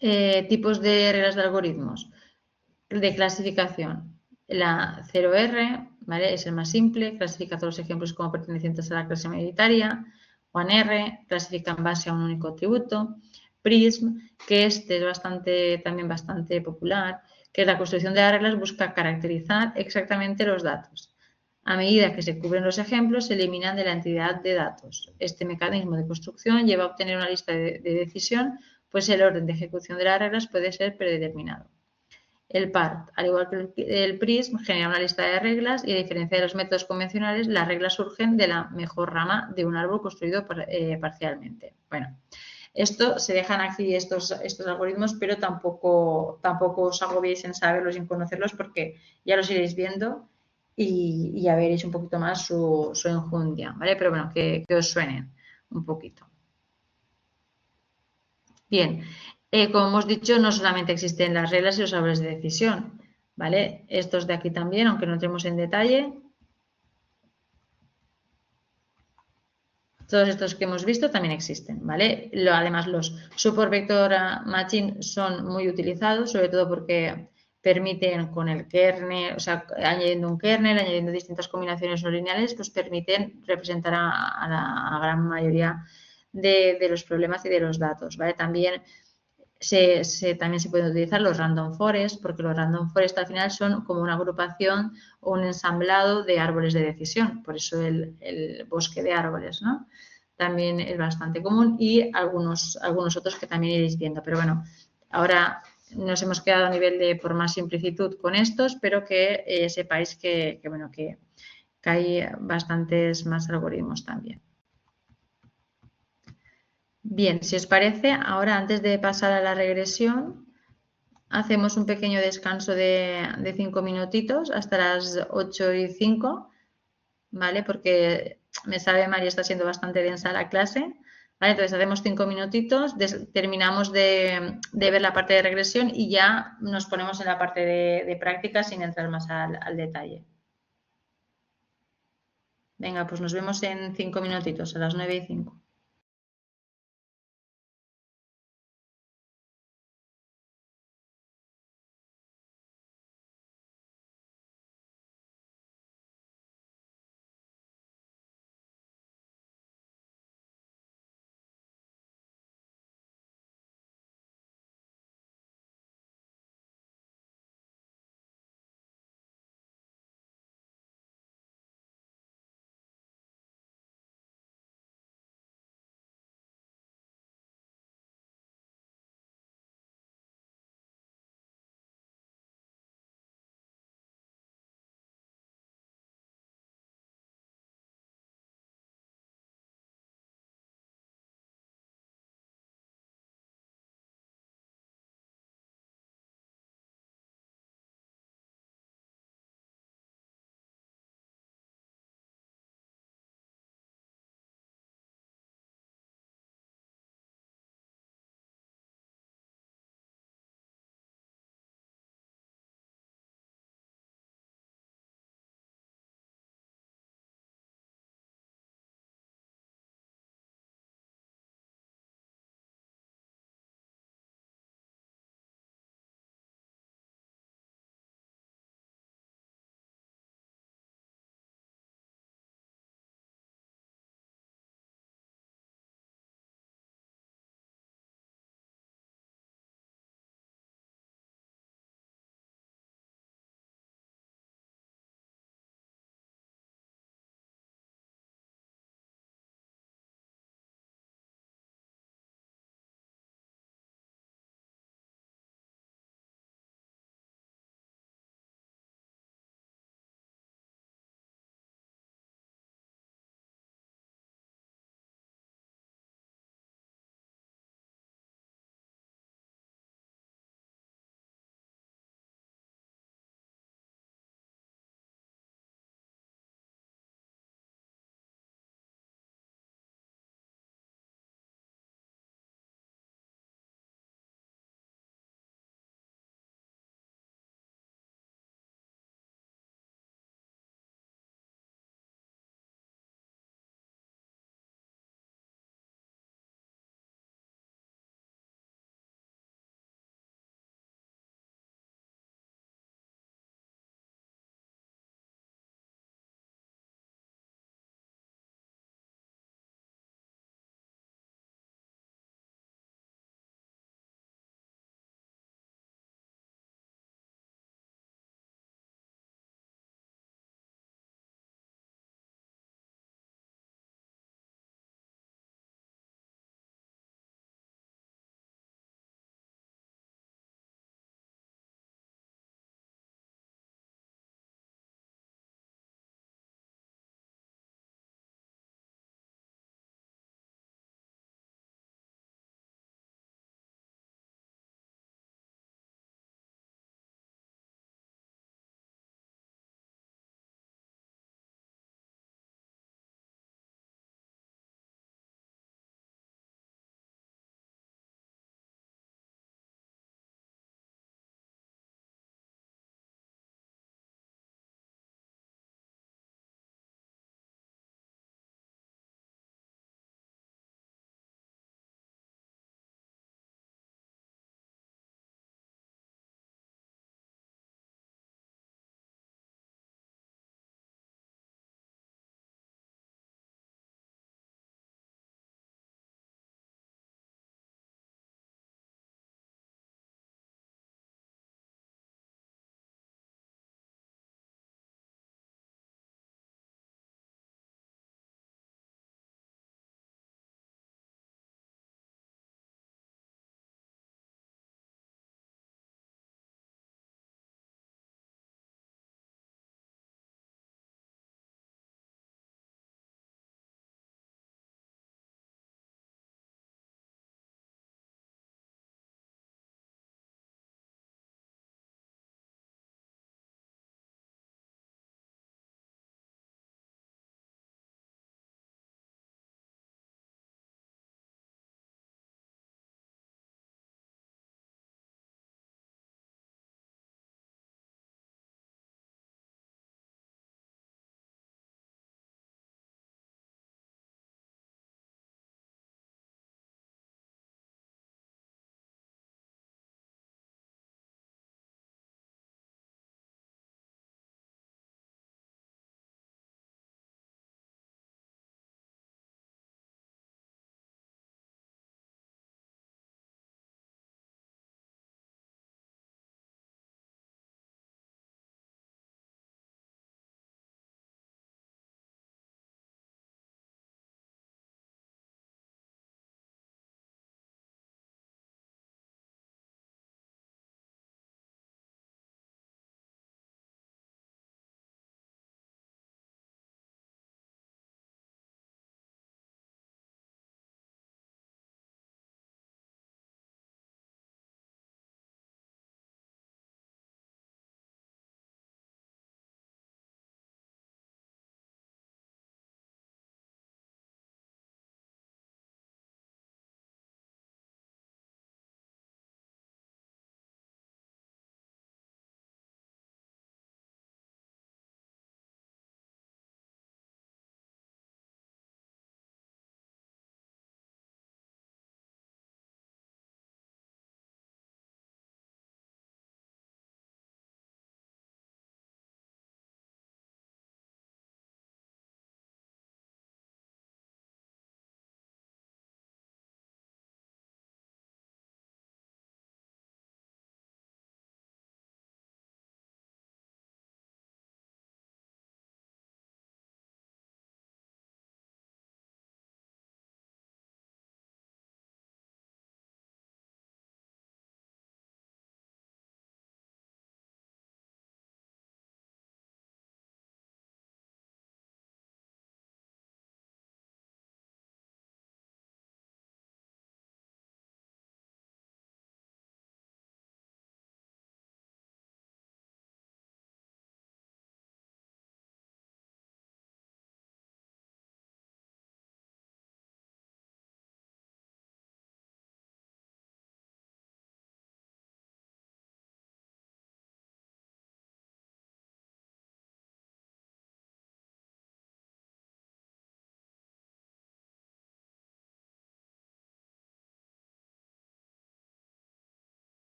¿eh? Tipos de reglas de algoritmos de clasificación. La 0R, ¿vale? Es el más simple, clasifica todos los ejemplos como pertenecientes a la clase mayoritaria. 1R clasifica en base a un único atributo. Prism, que este es también bastante popular, que la construcción de las reglas busca caracterizar exactamente los datos. A medida que se cubren los ejemplos, se eliminan de la entidad de datos. Este mecanismo de construcción lleva a obtener una lista de decisión, pues el orden de ejecución de las reglas puede ser predeterminado. El PART, al igual que el PRISM, genera una lista de reglas y a diferencia de los métodos convencionales, las reglas surgen de la mejor rama de un árbol construido parcialmente. Bueno, esto se dejan aquí estos algoritmos, pero tampoco os agobiéis en saberlos y en conocerlos porque ya los iréis viendo y ya veréis un poquito más su enjundia, ¿vale? Pero bueno, que os suenen un poquito. Bien, como hemos dicho, no solamente existen las reglas y los árboles de decisión, ¿vale? Estos de aquí también, aunque no entremos en detalle. Todos estos que hemos visto también existen, ¿vale? Además, los support vector matching son muy utilizados, sobre todo porque permiten con el kernel, o sea, añadiendo un kernel, añadiendo distintas combinaciones no lineales, pues permiten representar a la gran mayoría de los problemas y de los datos, ¿vale? También también se pueden utilizar los random forest, porque los random forest al final son como una agrupación o un ensamblado de árboles de decisión, por eso el bosque de árboles, ¿no? También es bastante común y algunos otros que también iréis viendo, pero bueno, ahora nos hemos quedado a nivel de por más simplicitud con estos, pero que sepáis que hay bastantes más algoritmos también. Bien, si os parece, ahora antes de pasar a la regresión, hacemos un pequeño descanso de 5 minutitos hasta las 8:05, ¿vale? Porque me sabe mal y está siendo bastante densa la clase. ¿Vale? Entonces hacemos 5 minutitos, terminamos de ver la parte de regresión y ya nos ponemos en la parte de práctica sin entrar más al detalle. Venga, pues nos vemos en 5 minutitos, a las 9:05.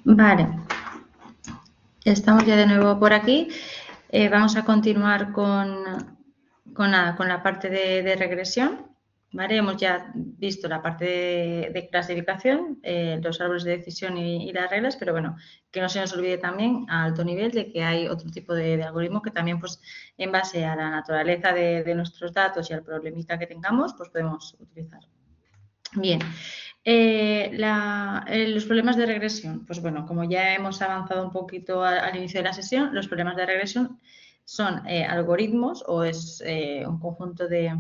Vale, estamos ya de nuevo por aquí. Vamos a continuar con la parte de regresión. ¿Vale? Hemos ya visto la parte de clasificación, los árboles de decisión y las reglas, pero bueno, que no se nos olvide también a alto nivel de que hay otro tipo de algoritmo que también, pues, en base a la naturaleza de nuestros datos y al problemita que tengamos, pues podemos utilizar. Bien, los problemas de regresión. Pues bueno, como ya hemos avanzado un poquito al inicio de la sesión, los problemas de regresión son algoritmos o es un conjunto de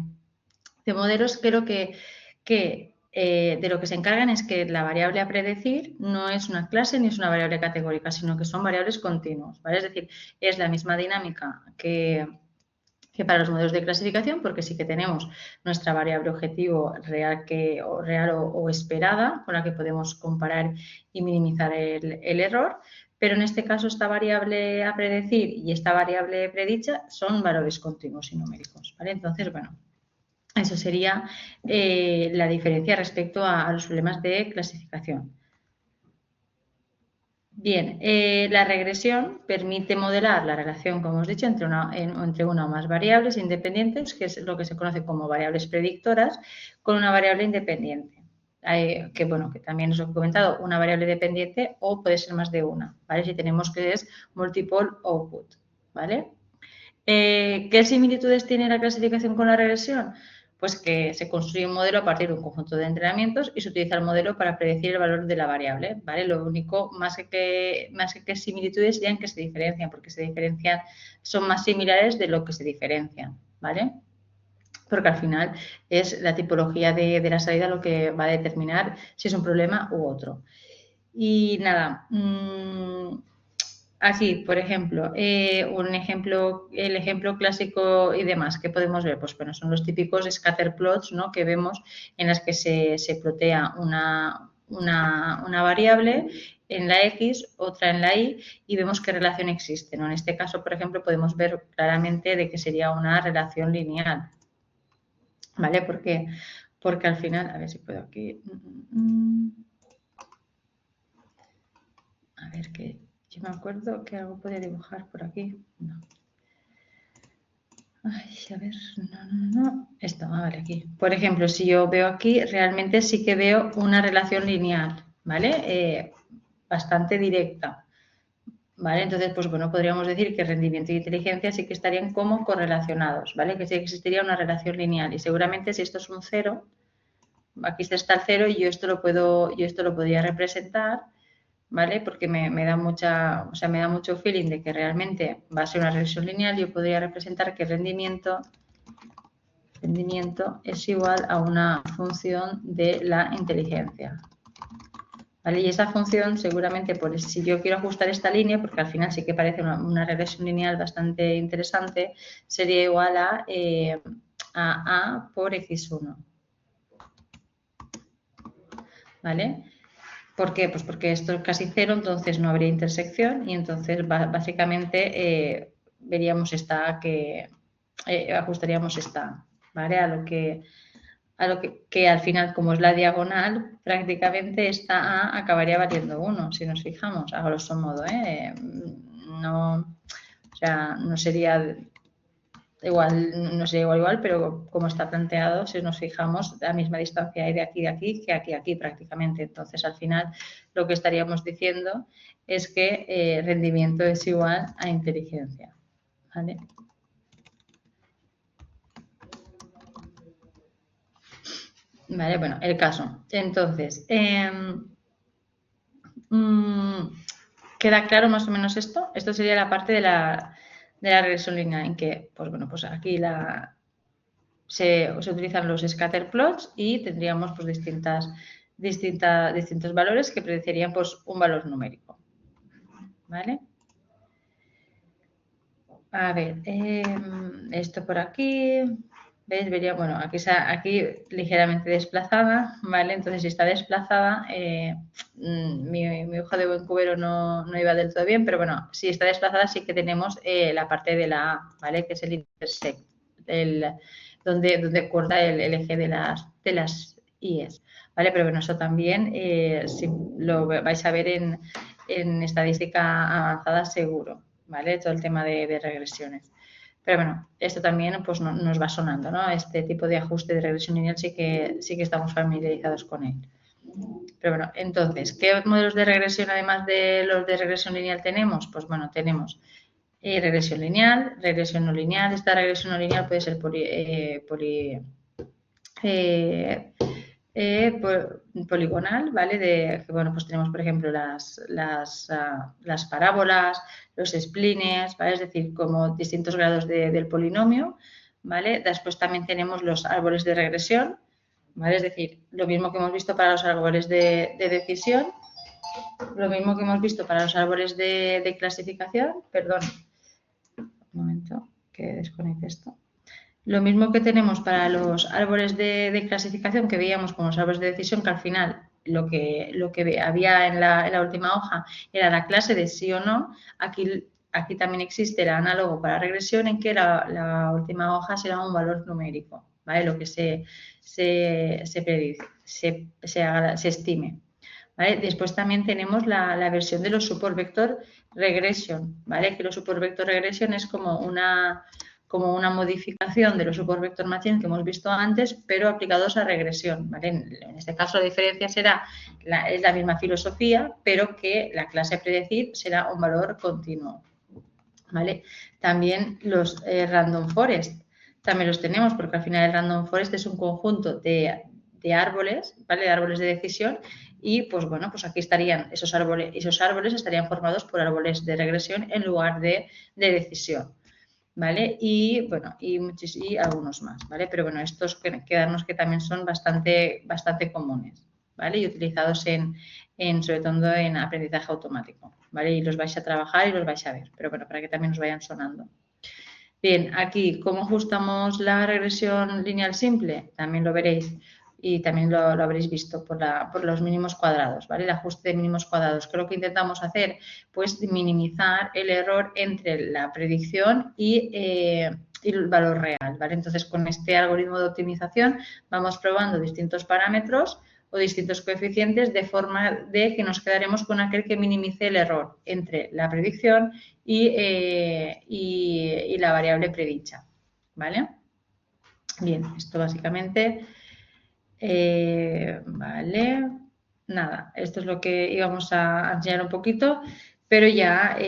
modelos, pero que de lo que se encargan es que la variable a predecir no es una clase ni es una variable categórica, sino que son variables continuos, ¿vale? Es decir, es la misma dinámica que para los modelos de clasificación, porque sí que tenemos nuestra variable objetivo real o esperada, con la que podemos comparar y minimizar el error, pero en este caso esta variable a predecir y esta variable predicha son valores continuos y numéricos, ¿vale? Entonces, bueno, eso sería la diferencia respecto a los problemas de clasificación. Bien, la regresión permite modelar la relación, como hemos dicho, entre una o más variables independientes, que es lo que se conoce como variables predictoras, con una variable independiente. Que bueno, que también os he comentado, una variable dependiente o puede ser más de una, ¿vale? Si tenemos que es multiple output, ¿vale? ¿Qué similitudes tiene la clasificación con la regresión? Pues que se construye un modelo a partir de un conjunto de entrenamientos y se utiliza el modelo para predecir el valor de la variable, ¿vale? Lo único, más que similitudes, serían que se diferencian, porque se diferencian, son más similares de lo que se diferencian, ¿vale? Porque al final es la tipología de la salida lo que va a determinar si es un problema u otro. Y nada, aquí, por ejemplo, el ejemplo clásico y demás que podemos ver, pues bueno, son los típicos scatter plots, ¿no? Que vemos en las que se plotea una variable en la X, otra en la Y, y vemos qué relación existe, ¿no? En este caso, por ejemplo, podemos ver claramente de que sería una relación lineal, ¿vale? Porque al final, a ver si puedo aquí. A ver, que yo me acuerdo que algo podía dibujar por aquí. No. Ay, a ver, no. Esto, vale, aquí. Por ejemplo, si yo veo aquí, realmente sí que veo una relación lineal, ¿vale? Bastante directa, ¿vale? Entonces, pues bueno, podríamos decir que rendimiento y inteligencia sí que estarían como correlacionados, ¿vale? Que sí que existiría una relación lineal y seguramente si esto es un 0, aquí está el 0 y yo esto lo podría representar, ¿vale? Porque me da mucho feeling de que realmente va a ser una regresión lineal. Yo podría representar que el rendimiento es igual a una función de la inteligencia, ¿vale? Y esa función seguramente, pues, si yo quiero ajustar esta línea, porque al final sí que parece una regresión lineal bastante interesante, sería igual a por x1, ¿vale? ¿Por qué? Pues porque esto es casi cero, entonces no habría intersección y entonces básicamente veríamos ajustaríamos esta, ¿vale? A lo que al final, como es la diagonal, prácticamente esta A acabaría valiendo 1, si nos fijamos, a grosso modo, ¿eh? No, o sea, no sería igual, pero como está planteado, si nos fijamos, la misma distancia hay de aquí que aquí prácticamente. Entonces, al final, lo que estaríamos diciendo es que rendimiento es igual a inteligencia, ¿vale? Vale, bueno, el caso. Entonces, ¿queda claro más o menos esto? Esto sería la parte de la regresión lineal en que, pues bueno, pues aquí se utilizan los scatter plots y tendríamos pues distintos valores que predecirían pues un valor numérico. ¿Vale? A ver, esto por aquí, ¿veis? Vería, bueno, aquí ligeramente desplazada, ¿vale? Entonces, si está desplazada, mi hoja de buen cubero no iba del todo bien, pero bueno, si está desplazada sí que tenemos la parte de la A, ¿vale? Que es el intersect, donde corta el eje de las IES, ¿vale? Pero bueno, eso también si lo vais a ver en estadística avanzada seguro, ¿vale? Todo el tema de regresiones. Pero bueno, esto también pues, nos va sonando, ¿no? Este tipo de ajuste de regresión lineal sí que estamos familiarizados con él. Pero bueno, entonces, ¿qué modelos de regresión además de los de regresión lineal tenemos? Pues bueno, tenemos regresión lineal, regresión no lineal. Esta regresión no lineal puede ser poligonal, ¿vale? Bueno, pues tenemos, por ejemplo, las parábolas, los splines, ¿vale? Es decir, como distintos grados del polinomio, ¿vale? Después también tenemos los árboles de regresión, ¿vale? Es decir, lo mismo que hemos visto para los árboles de decisión, lo mismo que hemos visto para los árboles de clasificación, perdón, un momento, que desconecte esto. Lo mismo que tenemos para los árboles de clasificación que veíamos con los árboles de decisión, que al final lo que había en la última hoja era la clase de sí o no. Aquí también existe el análogo para regresión en que la última hoja será un valor numérico, ¿vale? Lo que se predice, se estime. ¿Vale? Después también tenemos la versión de los support vector regression, ¿vale? Que los support vector regression es como una modificación de los support vector machine que hemos visto antes, pero aplicados a regresión, ¿vale? En este caso la diferencia es la misma filosofía, pero que la clase a predecir será un valor continuo, ¿vale? También los random forest, también los tenemos porque al final el random forest es un conjunto de árboles, ¿vale? De árboles de decisión y pues bueno, pues aquí estarían esos árboles estarían formados por árboles de regresión en lugar de decisión, ¿vale? Y bueno, y algunos más, ¿vale? Pero bueno, estos quedarnos que también son bastante comunes, ¿vale? Y utilizados sobre todo en aprendizaje automático, ¿vale? Y los vais a trabajar y los vais a ver, pero bueno, para que también os vayan sonando. Bien, aquí, ¿cómo ajustamos la regresión lineal simple? También lo veréis y también lo habréis visto por los mínimos cuadrados, ¿vale? El ajuste de mínimos cuadrados. ¿Qué es lo que intentamos hacer? Pues minimizar el error entre la predicción y el valor real, ¿vale? Entonces, con este algoritmo de optimización vamos probando distintos parámetros o distintos coeficientes de forma de que nos quedaremos con aquel que minimice el error entre la predicción y la variable predicha, ¿vale? Bien, esto básicamente, vale, nada, esto es lo que íbamos a enseñar un poquito, pero ya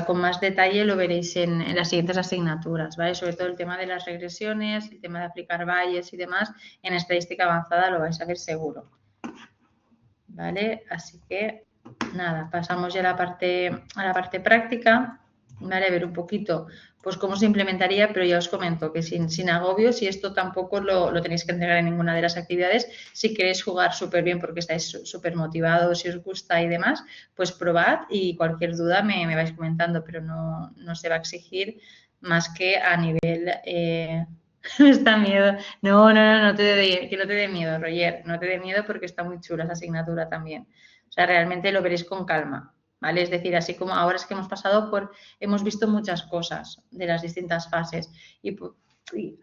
con más detalle lo veréis en las siguientes asignaturas, ¿vale? Sobre todo el tema de las regresiones, el tema de aplicar valles y demás, en estadística avanzada lo vais a ver seguro, ¿vale? Así que, nada, pasamos ya a la parte práctica, ¿vale? A ver un poquito pues cómo se implementaría, pero ya os comento que sin agobios y esto tampoco lo tenéis que entregar en ninguna de las actividades. Si queréis jugar súper bien porque estáis súper motivados, si os gusta y demás, pues probad y cualquier duda me vais comentando, pero no se va a exigir más que a nivel... Me está miedo. No te dé miedo, Roger. No te dé miedo porque está muy chula esa asignatura también. O sea, realmente lo veréis con calma, ¿vale? Es decir, así como ahora es que hemos visto muchas cosas de las distintas fases y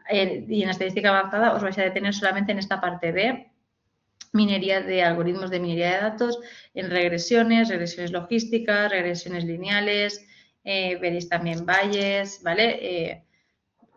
en estadística avanzada os vais a detener solamente en esta parte de minería de algoritmos de minería de datos, en regresiones logísticas, regresiones lineales, veréis también valles, ¿vale?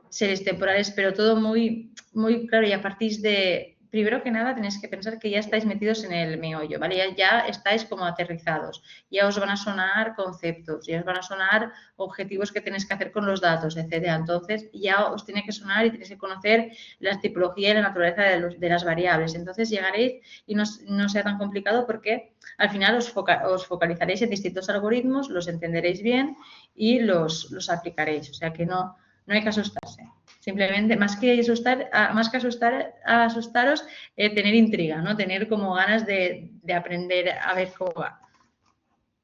Series temporales, pero todo muy, muy claro y a partir de, primero que nada tenéis que pensar que ya estáis metidos en el meollo, ¿vale? Ya estáis como aterrizados, ya os van a sonar conceptos, ya os van a sonar objetivos que tenéis que hacer con los datos, etcétera. Entonces ya os tiene que sonar y tenéis que conocer la tipología y la naturaleza de las variables. Entonces llegaréis y no sea tan complicado porque al final os focalizaréis en distintos algoritmos, los entenderéis bien y los aplicaréis. O sea que no hay que asustarse. Simplemente, más que asustaros, tener intriga, ¿no? Tener como ganas de aprender a ver cómo va.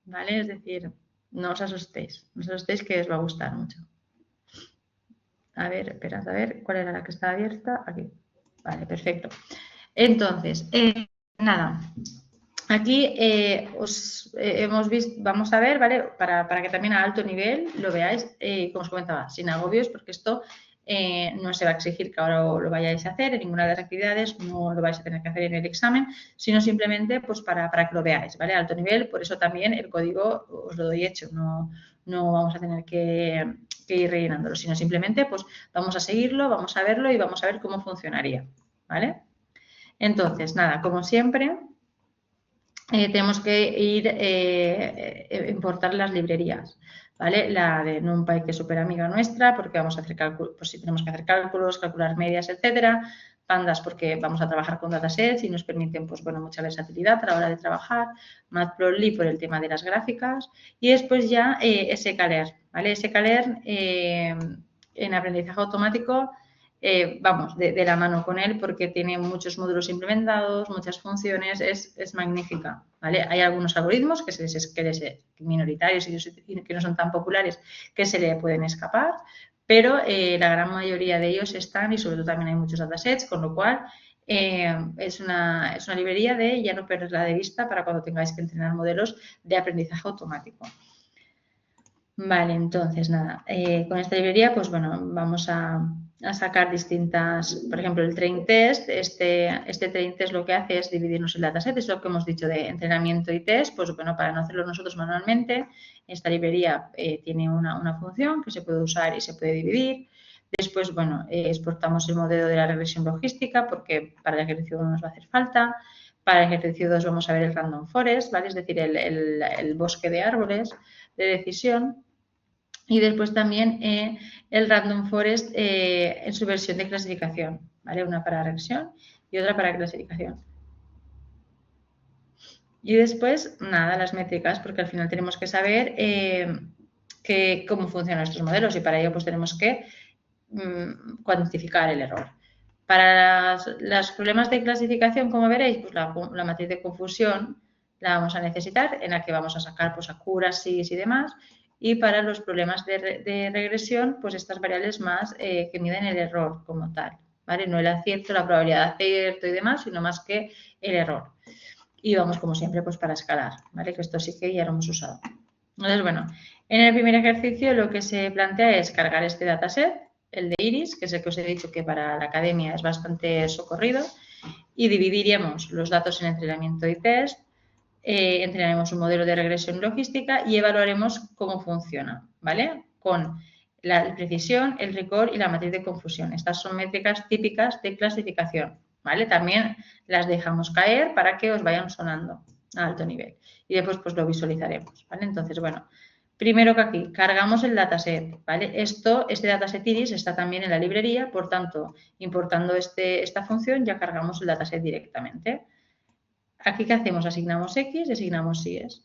¿Vale? Es decir, no os asustéis que os va a gustar mucho. A ver, esperad, a ver, ¿cuál era la que está abierta? Aquí. Vale, perfecto. Entonces, nada. Aquí hemos visto, vamos a ver, ¿vale? Para que también a alto nivel lo veáis, como os comentaba, sin agobios, porque esto no se va a exigir que ahora lo vayáis a hacer en ninguna de las actividades, no lo vais a tener que hacer en el examen, sino simplemente pues para que lo veáis, ¿vale? Alto nivel, por eso también el código os lo doy hecho, no vamos a tener que ir rellenándolo, sino simplemente pues vamos a seguirlo, vamos a verlo y vamos a ver cómo funcionaría, ¿vale? Entonces, nada, como siempre, tenemos que ir importar las librerías, ¿vale? La de NumPy, que es súper amiga nuestra, porque vamos a hacer cálculos, pues si tenemos que hacer cálculos, calcular medias, etcétera. Pandas, porque vamos a trabajar con datasets y nos permiten, pues bueno, mucha versatilidad a la hora de trabajar. Matplotlib por el tema de las gráficas. Y después ya sklearn, ¿vale? Sklearn en aprendizaje automático, vamos, de la mano con él porque tiene muchos módulos implementados, muchas funciones, es magnífica, ¿vale? Hay algunos algoritmos que minoritarios y que no son tan populares que se le pueden escapar, pero la gran mayoría de ellos están y sobre todo también hay muchos datasets, con lo cual es una librería de ya no perderla de vista para cuando tengáis que entrenar modelos de aprendizaje automático. Vale, entonces nada, con esta librería pues bueno, vamos a sacar distintas, por ejemplo el train test, este train test lo que hace es dividirnos el dataset, es lo que hemos dicho de entrenamiento y test, pues bueno, para no hacerlo nosotros manualmente, esta librería tiene una función que se puede usar y se puede dividir. Después, bueno, exportamos el modelo de la regresión logística porque para el ejercicio 1 nos va a hacer falta. Para el ejercicio 2 vamos a ver el random forest, ¿vale? Es decir, el bosque de árboles de decisión. Y después también el random forest en su versión de clasificación, ¿vale? Una para regresión y otra para clasificación. Y después, nada, las métricas, porque al final tenemos que saber cómo funcionan nuestros modelos y para ello pues tenemos que cuantificar el error. Para los problemas de clasificación, como veréis, pues la matriz de confusión la vamos a necesitar, en la que vamos a sacar pues accuracies y demás. Y para los problemas de regresión, pues estas variables más que miden el error como tal, ¿vale? No el acierto, la probabilidad de acierto y demás, sino más que el error. Y vamos, como siempre, pues para escalar, ¿vale? Que esto sí que ya lo hemos usado. Entonces, bueno, en el primer ejercicio lo que se plantea es cargar este dataset, el de Iris, que es el que os he dicho que para la academia es bastante socorrido, y dividiríamos los datos en entrenamiento y test, entrenaremos un modelo de regresión logística y evaluaremos cómo funciona, ¿vale? Con la precisión, el record y la matriz de confusión. Estas son métricas típicas de clasificación, ¿vale? También las dejamos caer para que os vayan sonando a alto nivel. Y después pues lo visualizaremos, ¿vale? Entonces, bueno, primero que aquí, cargamos el dataset, ¿vale? Este dataset Iris está también en la librería, por tanto, importando esta función ya cargamos el dataset directamente. Aquí, ¿qué hacemos? Asignamos X y asignamos Yes.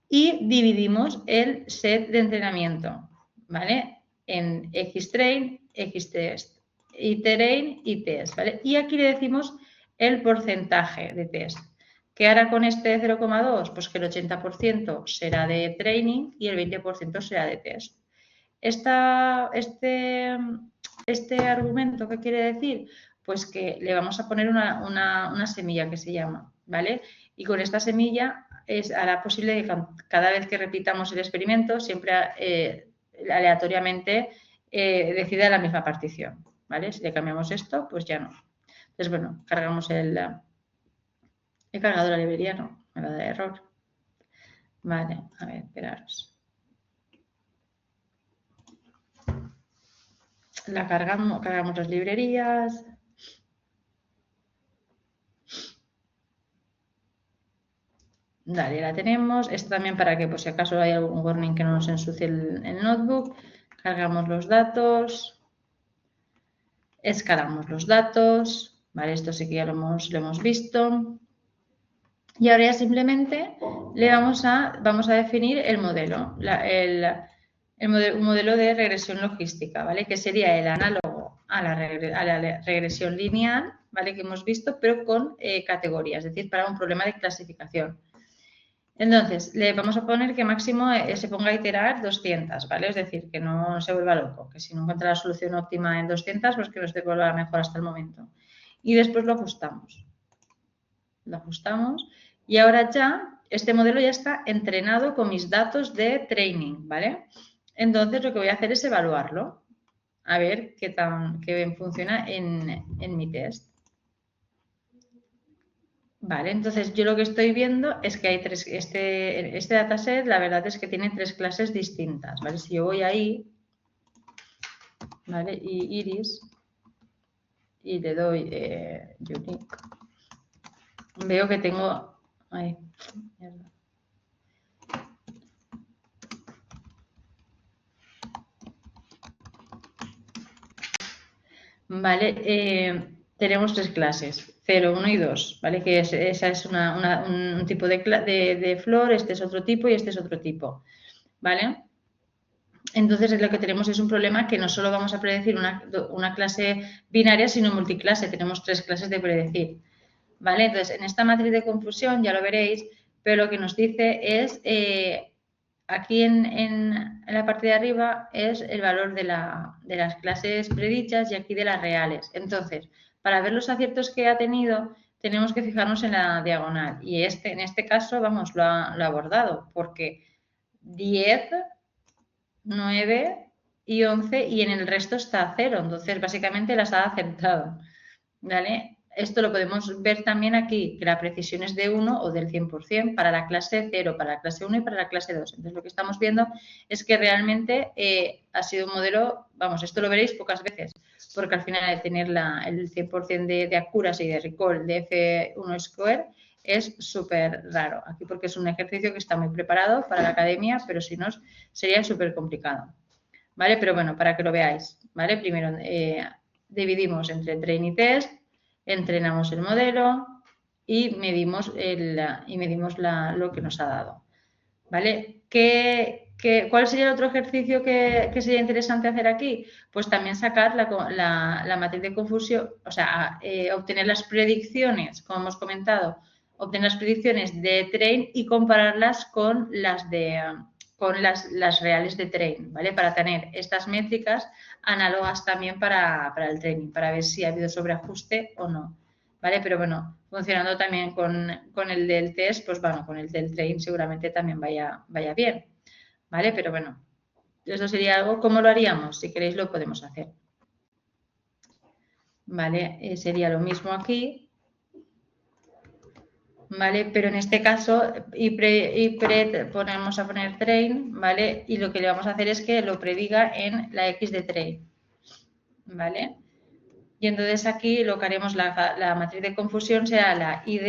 Y dividimos el set de entrenamiento, ¿vale? En Xtrain, Xtest, Iterrain y Test, ¿vale? Y aquí le decimos el porcentaje de test. ¿Qué hará con este 0,2? Pues que el 80% será de training y el 20% será de test. Este argumento, ¿qué quiere decir? Pues que le vamos a poner una semilla que se llama, ¿vale? Y con esta semilla hará posible que cada vez que repitamos el experimento, siempre aleatoriamente decida la misma partición, ¿vale? Si le cambiamos esto, pues ya no. Entonces, bueno, cargamos he cargado la librería, no, me va a dar error. Vale, a ver, esperaros. Cargamos las librerías. Dale, la tenemos. Esto también para que, por si acaso hay algún warning que no nos ensucie el notebook. Cargamos los datos. Escalamos los datos. Vale, esto sí que ya lo hemos visto. Y ahora ya simplemente le vamos a definir el modelo. Un modelo de regresión logística, ¿vale? Que sería el análogo a la regresión lineal, ¿vale? Que hemos visto, pero con categorías, es decir, para un problema de clasificación. Entonces, le vamos a poner que máximo se ponga a iterar 200, ¿vale? Es decir, que no se vuelva loco, que si no encuentra la solución óptima en 200, pues que nos devuelva la mejor hasta el momento. Y después lo ajustamos. Lo ajustamos y ahora ya, este modelo ya está entrenado con mis datos de training, ¿vale? Entonces, lo que voy a hacer es evaluarlo. a ver qué bien funciona en mi test. Vale, entonces yo lo que estoy viendo es que hay este dataset, la verdad es que tiene 3 clases distintas, ¿vale? Si yo voy ahí, ¿vale? Y iris, y le doy unique, veo que tengo... Ay, mierda. Vale, tenemos 3 clases, 0, 1 y 2, ¿vale? Que esa es un tipo de flor, este es otro tipo y este es otro tipo, ¿vale? Entonces lo que tenemos es un problema que no solo vamos a predecir una clase binaria, sino multiclase, tenemos 3 clases de predecir, ¿vale? Entonces en esta matriz de confusión ya lo veréis, pero lo que nos dice es, aquí en la parte de arriba es el valor de las clases predichas y aquí de las reales. Entonces, para ver los aciertos que ha tenido, tenemos que fijarnos en la diagonal y en este caso, vamos, lo ha abordado, porque 10, 9 y 11 y en el resto está 0, entonces básicamente las ha acertado, ¿vale? Esto lo podemos ver también aquí, que la precisión es de 1 o del 100% para la clase 0, para la clase 1 y para la clase 2. Entonces lo que estamos viendo es que realmente ha sido un modelo, vamos, esto lo veréis pocas veces, porque al final de tener el 100% de accuracy y de recall de F1 square es súper raro. Aquí porque es un ejercicio que está muy preparado para la academia, pero si no sería súper complicado. ¿Vale? Pero bueno, para que lo veáis, ¿vale? Primero dividimos entre train y test, entrenamos el modelo y medimos lo que nos ha dado, ¿vale? ¿Cuál sería el otro ejercicio que sería interesante hacer aquí? Pues también sacar la matriz de confusión, o sea, obtener las predicciones, como hemos comentado, obtener las predicciones de train y compararlas con las reales de train, ¿vale? Para tener estas métricas análogas también para el training, para ver si ha habido sobreajuste o no, ¿vale? Pero bueno, funcionando también con el del test, pues bueno, con el del train seguramente también vaya bien, ¿vale? Pero bueno, esto sería algo, ¿cómo lo haríamos? Si queréis lo podemos hacer, ¿vale? Sería lo mismo aquí, ¿vale? Pero en este caso, ponemos a poner train, ¿vale? Y lo que le vamos a hacer es que lo prediga en la X de train, ¿vale? Y entonces aquí lo que haremos, la matriz de confusión será la I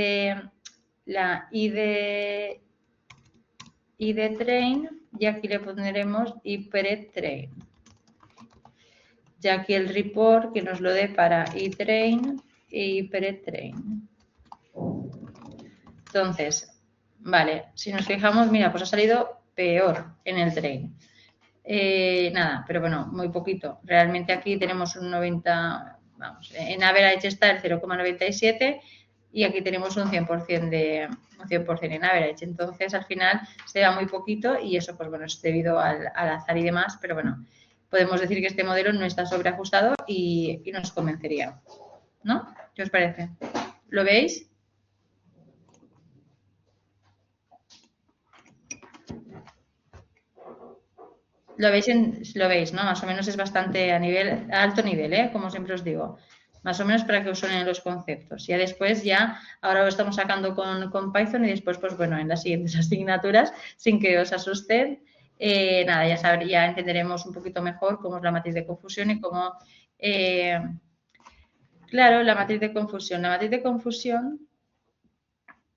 de train y aquí le pondremos I pre-train. Y aquí el report que nos lo dé para I train y I pre-train. Entonces, vale, si nos fijamos, mira, pues ha salido peor en el train. Nada, pero bueno, muy poquito. Realmente aquí tenemos un 90, vamos, en average está el 0,97 y aquí tenemos un 100% en average. Entonces, al final se da muy poquito y eso, pues bueno, es debido al azar y demás, pero bueno, podemos decir que este modelo no está sobreajustado y nos convencería, ¿no? ¿Qué os parece? ¿Lo veis? Lo veis, ¿no? Más o menos es bastante a alto nivel, ¿eh? Como siempre os digo. Más o menos para que os suenen los conceptos. Ya después, ahora lo estamos sacando con Python y después, pues bueno, en las siguientes asignaturas, sin que os asusten, nada, ya entenderemos un poquito mejor cómo es la matriz de confusión y cómo... claro, la matriz de confusión. La matriz de confusión...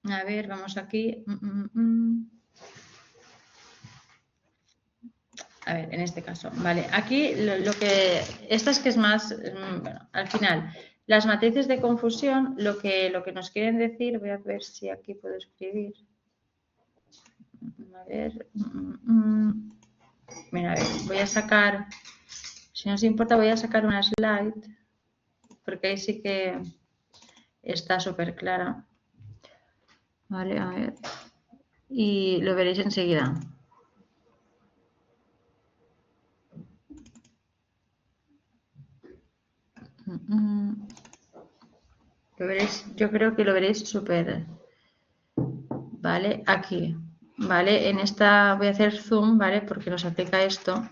A ver, vamos aquí... A ver, en este caso, vale, aquí esta es que es más, bueno, al final, las matrices de confusión, lo que nos quieren decir, voy a ver si aquí puedo escribir, a ver, mira, a ver, voy a sacar, si no os importa, voy a sacar una slide, porque ahí sí que está súper clara, vale, a ver, y lo veréis enseguida. Lo veréis, yo creo que lo veréis súper, ¿vale? Aquí, ¿vale? En esta voy a hacer zoom, ¿vale? Porque nos aplica esto,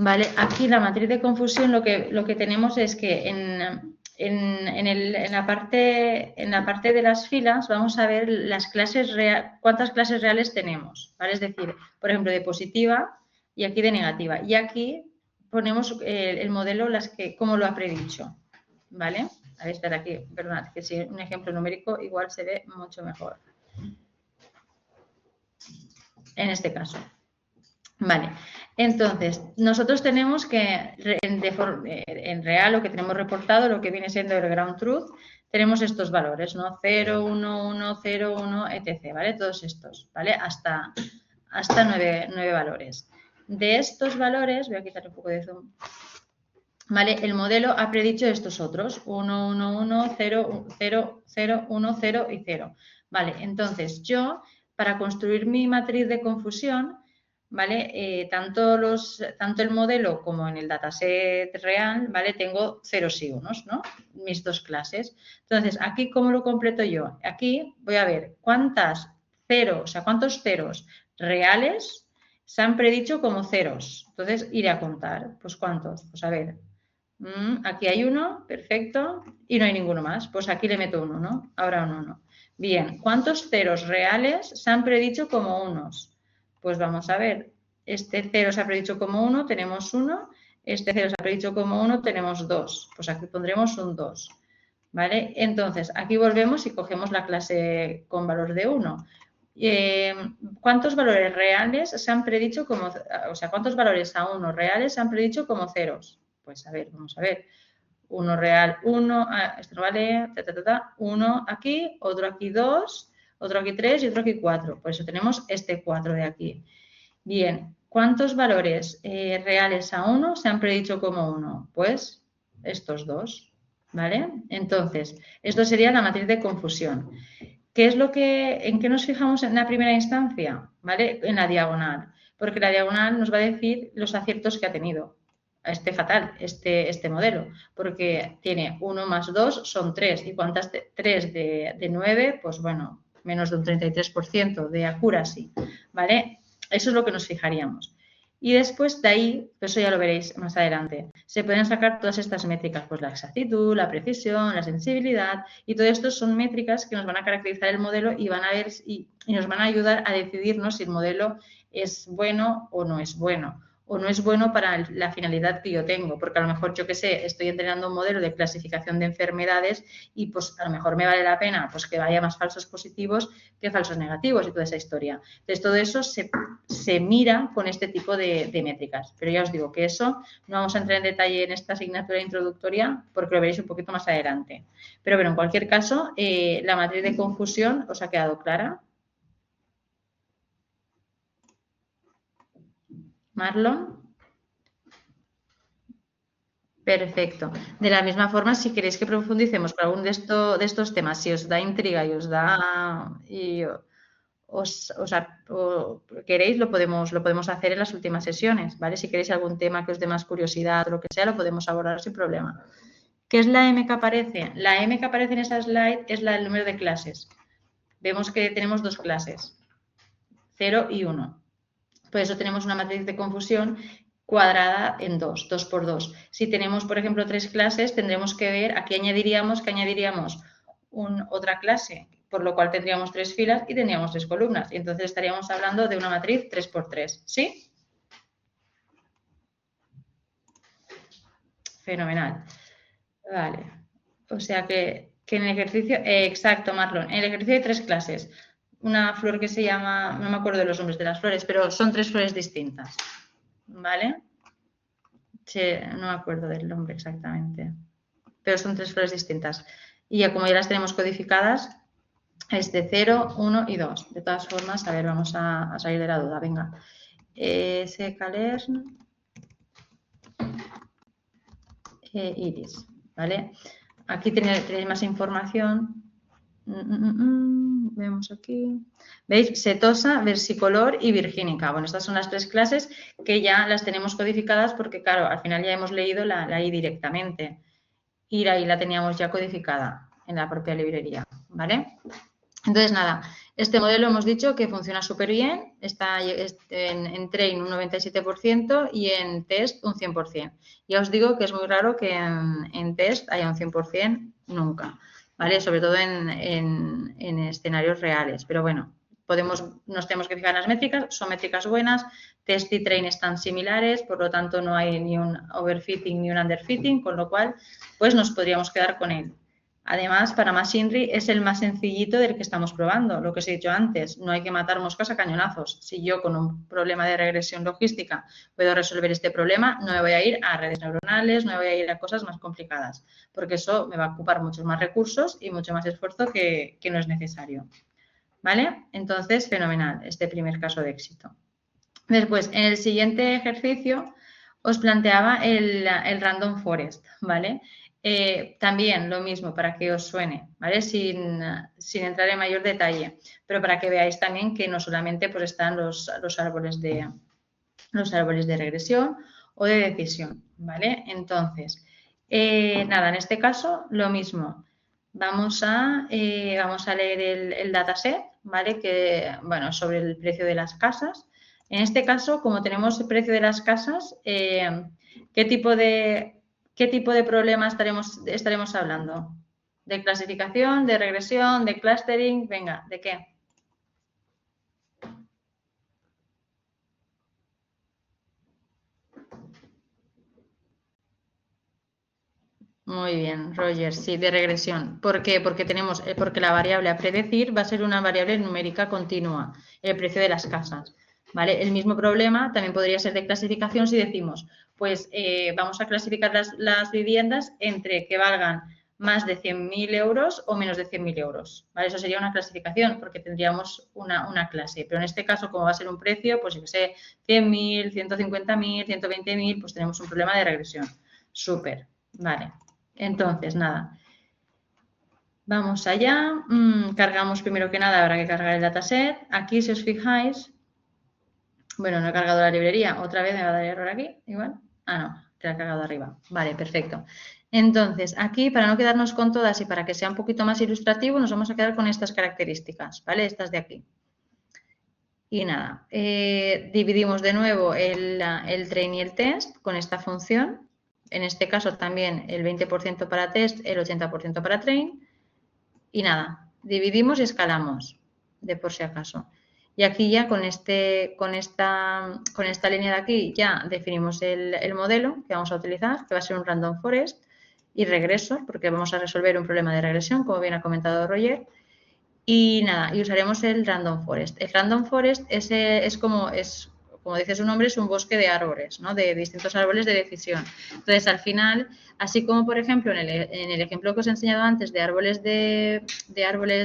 Vale, aquí la matriz de confusión lo que tenemos es que en la parte de las filas vamos a ver las clases cuántas clases reales tenemos, ¿vale? Es decir, por ejemplo, de positiva y aquí de negativa. Y aquí ponemos el modelo como lo ha predicho, ¿vale? A ver, espera aquí, perdonad, que si un ejemplo numérico igual se ve mucho mejor. En este caso. Vale, entonces, nosotros tenemos que, en real, lo que tenemos reportado, lo que viene siendo el ground truth, tenemos estos valores, ¿no? 0, 1, 1, 0, 1, etc., ¿vale? Todos estos, ¿vale? Hasta 9 valores. De estos valores, voy a quitar un poco de zoom, ¿vale? El modelo ha predicho estos otros, 1, 1, 1, 0, 0, 0, 1, 0 y 0. Vale, entonces yo, para construir mi matriz de confusión, ¿vale? Tanto el modelo como en el dataset real, ¿vale? Tengo ceros y unos, ¿no? Mis dos clases. Entonces, aquí, ¿cómo lo completo yo? Aquí voy a ver cuántos ceros reales se han predicho como ceros. Entonces, iré a contar. Pues, ¿cuántos? Pues, a ver, aquí hay uno, perfecto, y no hay ninguno más. Pues aquí le meto un 1, ahora un 1. Bien, ¿cuántos ceros reales se han predicho como unos? Pues vamos a ver, este 0 se ha predicho como 1, tenemos 1, este 0 se ha predicho como 1, tenemos 2, pues aquí pondremos un 2, ¿vale? Entonces, aquí volvemos y cogemos la clase con valor de 1. ¿Cuántos valores reales se han predicho como, o sea, cuántos valores a 1 reales se han predicho como ceros? Pues a ver, vamos a ver. 1 real, 1, esto no vale, 1 aquí, otro aquí 2, otro aquí 3 y otro aquí 4. Por eso tenemos este 4 de aquí. Bien, ¿cuántos valores reales a 1 se han predicho como 1? Pues estos dos, ¿vale? Entonces, esto sería la matriz de confusión. ¿En qué nos fijamos en la primera instancia? ¿Vale? En la diagonal, porque la diagonal nos va a decir los aciertos que ha tenido. Fatal, este modelo, porque tiene 1 más 2 son 3. ¿Y cuántas 3 de 9? Pues bueno, menos de un 33% de accuracy, ¿vale? Eso es lo que nos fijaríamos. Y después de ahí, pues eso ya lo veréis más adelante, se pueden sacar todas estas métricas, pues la exactitud, la precisión, la sensibilidad, y todo esto son métricas que nos van a caracterizar el modelo y van a ver y nos van a ayudar a decidirnos si el modelo es bueno o no es bueno. O no es bueno para la finalidad que yo tengo, porque a lo mejor, yo que sé, estoy entrenando un modelo de clasificación de enfermedades y pues a lo mejor me vale la pena pues que vaya más falsos positivos que falsos negativos y toda esa historia. Entonces, todo eso se mira con este tipo de métricas. Pero ya os digo que eso no vamos a entrar en detalle en esta asignatura introductoria porque lo veréis un poquito más adelante. Pero bueno, en cualquier caso, la matriz de confusión os ha quedado clara. Marlon. Perfecto. De la misma forma, si queréis que profundicemos por algún de estos temas, si os da intriga y os da o queréis, lo podemos hacer en las últimas sesiones, ¿vale? Si queréis algún tema que os dé más curiosidad o lo que sea, lo podemos abordar sin problema. ¿Qué es la M que aparece? La M que aparece en esa slide es el número de clases. Vemos que tenemos dos clases, 0 y 1. Por eso tenemos una matriz de confusión cuadrada en 2 por 2. Si tenemos, por ejemplo, 3 clases, tendremos que ver, aquí añadiríamos otra clase, por lo cual tendríamos 3 filas y tendríamos 3 columnas. Y entonces estaríamos hablando de una matriz 3 por 3. ¿Sí? Fenomenal. Vale. O sea que en el ejercicio, exacto, Marlon, en el ejercicio hay 3 clases. Una flor que se llama, no me acuerdo de los nombres de las flores, pero son 3 flores distintas. ¿Vale? Sí, no me acuerdo del nombre exactamente. Pero son 3 flores distintas. Y ya como ya las tenemos codificadas, es de 0, 1 y 2. De todas formas, a ver, vamos a salir de la duda. Venga. Calern, Iris. ¿Vale? Aquí tenéis más información. Vemos aquí. ¿Veis? Setosa, versicolor y virgínica. Bueno, estas son las 3 clases que ya las tenemos codificadas porque, claro, al final ya hemos leído la I directamente. Y ahí la teníamos ya codificada en la propia librería, ¿vale? Entonces, nada, Este modelo hemos dicho que funciona súper bien, está en train un 97% y en test un 100%. Ya os digo que es muy raro que en test haya un 100% nunca, ¿vale? Sobre todo en escenarios reales. Pero bueno, nos tenemos que fijar en las métricas, son métricas buenas, test y train están similares, por lo tanto no hay ni un overfitting ni un underfitting, con lo cual pues nos podríamos quedar con él. Además, para Machinery es el más sencillito del que estamos probando, lo que os he dicho antes, no hay que matar moscas a cañonazos. Si yo con un problema de regresión logística puedo resolver este problema, no me voy a ir a redes neuronales, no me voy a ir a cosas más complicadas, porque eso me va a ocupar muchos más recursos y mucho más esfuerzo que no es necesario. ¿Vale? Entonces, fenomenal, este primer caso de éxito. Después, en el siguiente ejercicio os planteaba el Random Forest, ¿vale? También lo mismo, para que os suene, ¿vale? Sin entrar en mayor detalle, pero para que veáis también que no solamente pues, están los árboles de regresión o de decisión, ¿vale? Entonces, nada, en este caso lo mismo. Vamos a leer el dataset, ¿vale? Que, bueno, sobre el precio de las casas. En este caso, como tenemos el precio de las casas, ¿qué tipo de problema estaremos hablando? ¿De clasificación, de regresión, de clustering? Venga, ¿de qué? Muy bien, Roger, sí, de regresión. ¿Por qué? Porque la variable a predecir va a ser una variable numérica continua, el precio de las casas. ¿Vale? El mismo problema también podría ser de clasificación si decimos, pues vamos a clasificar las viviendas entre que valgan más de 100.000 euros o menos de 100.000 euros. ¿Vale? Eso sería una clasificación porque tendríamos una clase. Pero en este caso, como va a ser un precio, pues yo que sé, 100.000, 150.000, 120.000, pues tenemos un problema de regresión. Súper, vale. Entonces, nada, vamos allá, cargamos primero que nada, habrá que cargar el dataset. Aquí, si os fijáis, bueno, no he cargado la librería, otra vez me va a dar error aquí, igual. Ah, no, te la he cargado arriba. Vale, perfecto. Entonces, aquí, para no quedarnos con todas y para que sea un poquito más ilustrativo, nos vamos a quedar con estas características, ¿vale? Estas de aquí. Y nada, dividimos de nuevo el train y el test con esta función. En este caso también el 20% para test, el 80% para train. Y nada, dividimos y escalamos, de por si acaso. Y aquí ya con esta línea de aquí ya definimos el modelo que vamos a utilizar, que va a ser un random forest y regresor, porque vamos a resolver un problema de regresión, como bien ha comentado Roger. Y nada, y usaremos el random forest. El random forest es como dice su nombre, es un bosque de árboles, ¿no? De distintos árboles de decisión. Entonces, al final, así como por ejemplo en el ejemplo que os he enseñado antes de árboles de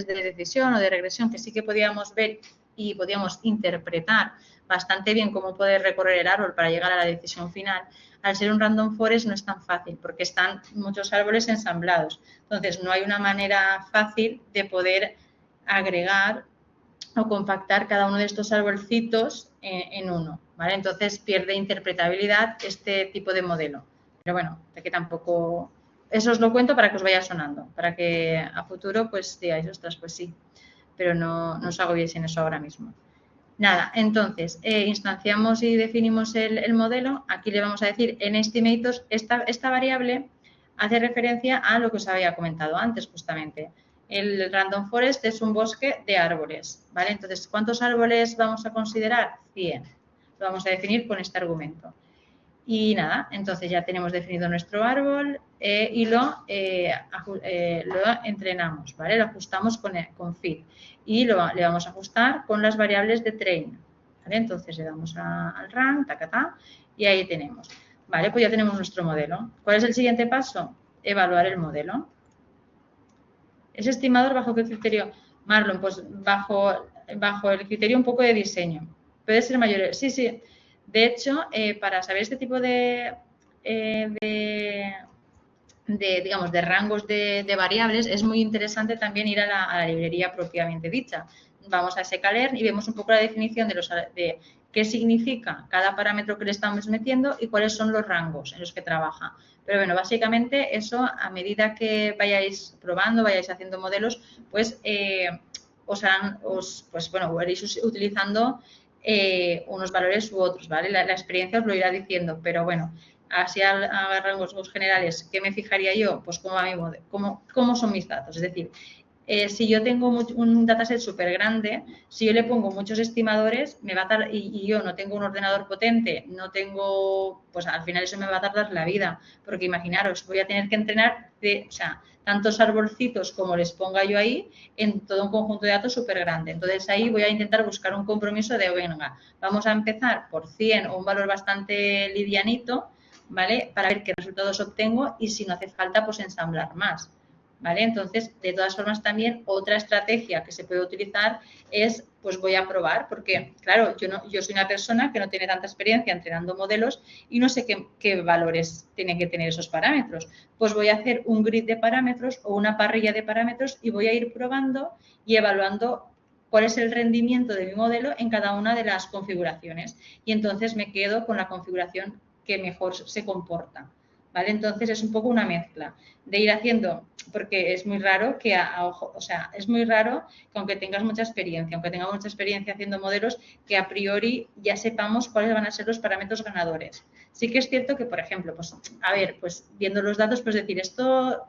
decisión o de regresión, que sí que podíamos ver y podíamos interpretar bastante bien cómo poder recorrer el árbol para llegar a la decisión final, al ser un random forest no es tan fácil porque están muchos árboles ensamblados. Entonces, no hay una manera fácil de poder agregar o compactar cada uno de estos arbolcitos en uno, ¿vale? Entonces pierde interpretabilidad este tipo de modelo. Pero bueno, de que tampoco... Eso os lo cuento para que os vaya sonando, para que a futuro pues digáis, ostras, pues sí, pero no os agobiéis en eso ahora mismo. Nada, entonces, instanciamos y definimos el modelo. Aquí le vamos a decir en estimator, esta variable hace referencia a lo que os había comentado antes justamente. El random forest es un bosque de árboles, ¿vale? Entonces, ¿cuántos árboles vamos a considerar? 100. Lo vamos a definir con este argumento. Y nada, entonces ya tenemos definido nuestro árbol y lo entrenamos, ¿vale? Lo ajustamos con fit y le vamos a ajustar con las variables de train, ¿vale? Entonces le damos al run, tacatá, y ahí tenemos. Vale, pues ya tenemos nuestro modelo. ¿Cuál es el siguiente paso? Evaluar el modelo. ¿Es estimador bajo qué criterio? Marlon, pues bajo el criterio un poco de diseño. Puede ser mayor. Sí, sí. De hecho, para saber este tipo de rangos de variables, es muy interesante también ir a la librería propiamente dicha. Vamos a scikit-learn y vemos un poco la definición de qué significa cada parámetro que le estamos metiendo y cuáles son los rangos en los que trabaja. Pero bueno, básicamente eso, a medida que vayáis probando, vayáis haciendo modelos, pues pues bueno, iréis utilizando unos valores u otros, ¿vale? La experiencia os lo irá diciendo, pero bueno, así a rangos generales, ¿qué me fijaría yo? Pues cómo son mis datos, es decir, si yo tengo un dataset súper grande, si yo le pongo muchos estimadores, me va a tardar, y yo no tengo un ordenador potente, no tengo, pues al final eso me va a tardar la vida, porque imaginaros, voy a tener que entrenar o sea, tantos arbolcitos como les ponga yo ahí en todo un conjunto de datos súper grande. Entonces ahí voy a intentar buscar un compromiso de, venga, vamos a empezar por 100 o un valor bastante livianito, ¿vale? Para ver qué resultados obtengo y si no hace falta, pues ensamblar más. ¿Vale? Entonces, de todas formas, también otra estrategia que se puede utilizar es, pues voy a probar, porque, claro, yo soy una persona que no tiene tanta experiencia entrenando modelos y no sé qué valores tienen que tener esos parámetros. Pues voy a hacer un grid de parámetros o una parrilla de parámetros y voy a ir probando y evaluando cuál es el rendimiento de mi modelo en cada una de las configuraciones. Y entonces me quedo con la configuración que mejor se comporta. ¿Vale? Entonces es un poco una mezcla de ir haciendo, porque es muy raro que es muy raro que aunque tengas mucha experiencia, haciendo modelos, que a priori ya sepamos cuáles van a ser los parámetros ganadores. Sí que es cierto que, por ejemplo, pues a ver, pues viendo los datos, pues decir, esto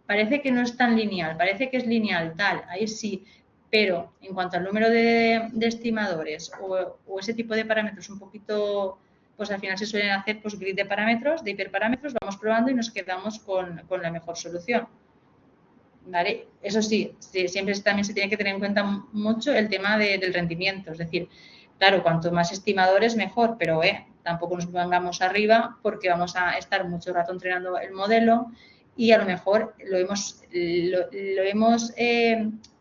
parece que no es tan lineal, parece que es lineal, tal, ahí sí, pero en cuanto al número de estimadores o ese tipo de parámetros un poquito, pues al final se suelen hacer pues grid de parámetros, de hiperparámetros, vamos probando y nos quedamos con la mejor solución. ¿Vale? Eso sí, siempre también se tiene que tener en cuenta mucho el tema del rendimiento, es decir, claro, cuanto más estimadores mejor, pero tampoco nos pongamos arriba porque vamos a estar mucho rato entrenando el modelo y a lo mejor lo hemos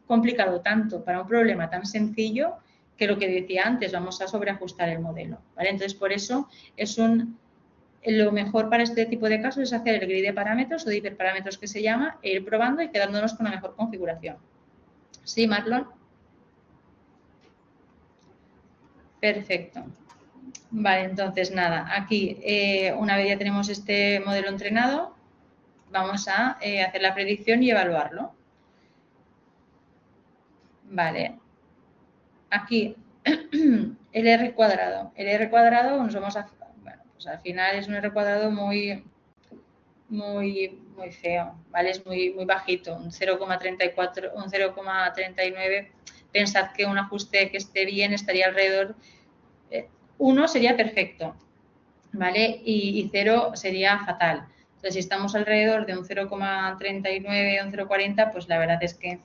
complicado tanto para un problema tan sencillo que lo que decía antes, vamos a sobreajustar el modelo, ¿vale? Entonces, por eso lo mejor para este tipo de casos es hacer el grid de parámetros o de hiperparámetros que se llama e ir probando y quedándonos con la mejor configuración. ¿Sí, Marlon? Perfecto. Vale, entonces nada, aquí una vez ya tenemos este modelo entrenado, vamos a hacer la predicción y evaluarlo. Vale. Aquí el R cuadrado. El R cuadrado nos vamos a... Bueno, pues al final es un R cuadrado muy feo, ¿vale? Es muy bajito, un 0,34, un 0,39. Pensad que un ajuste que esté bien estaría alrededor, 1 sería perfecto, ¿vale? Y 0 sería fatal. Entonces, si estamos alrededor de un 0,39 o un 0,40, pues la verdad es que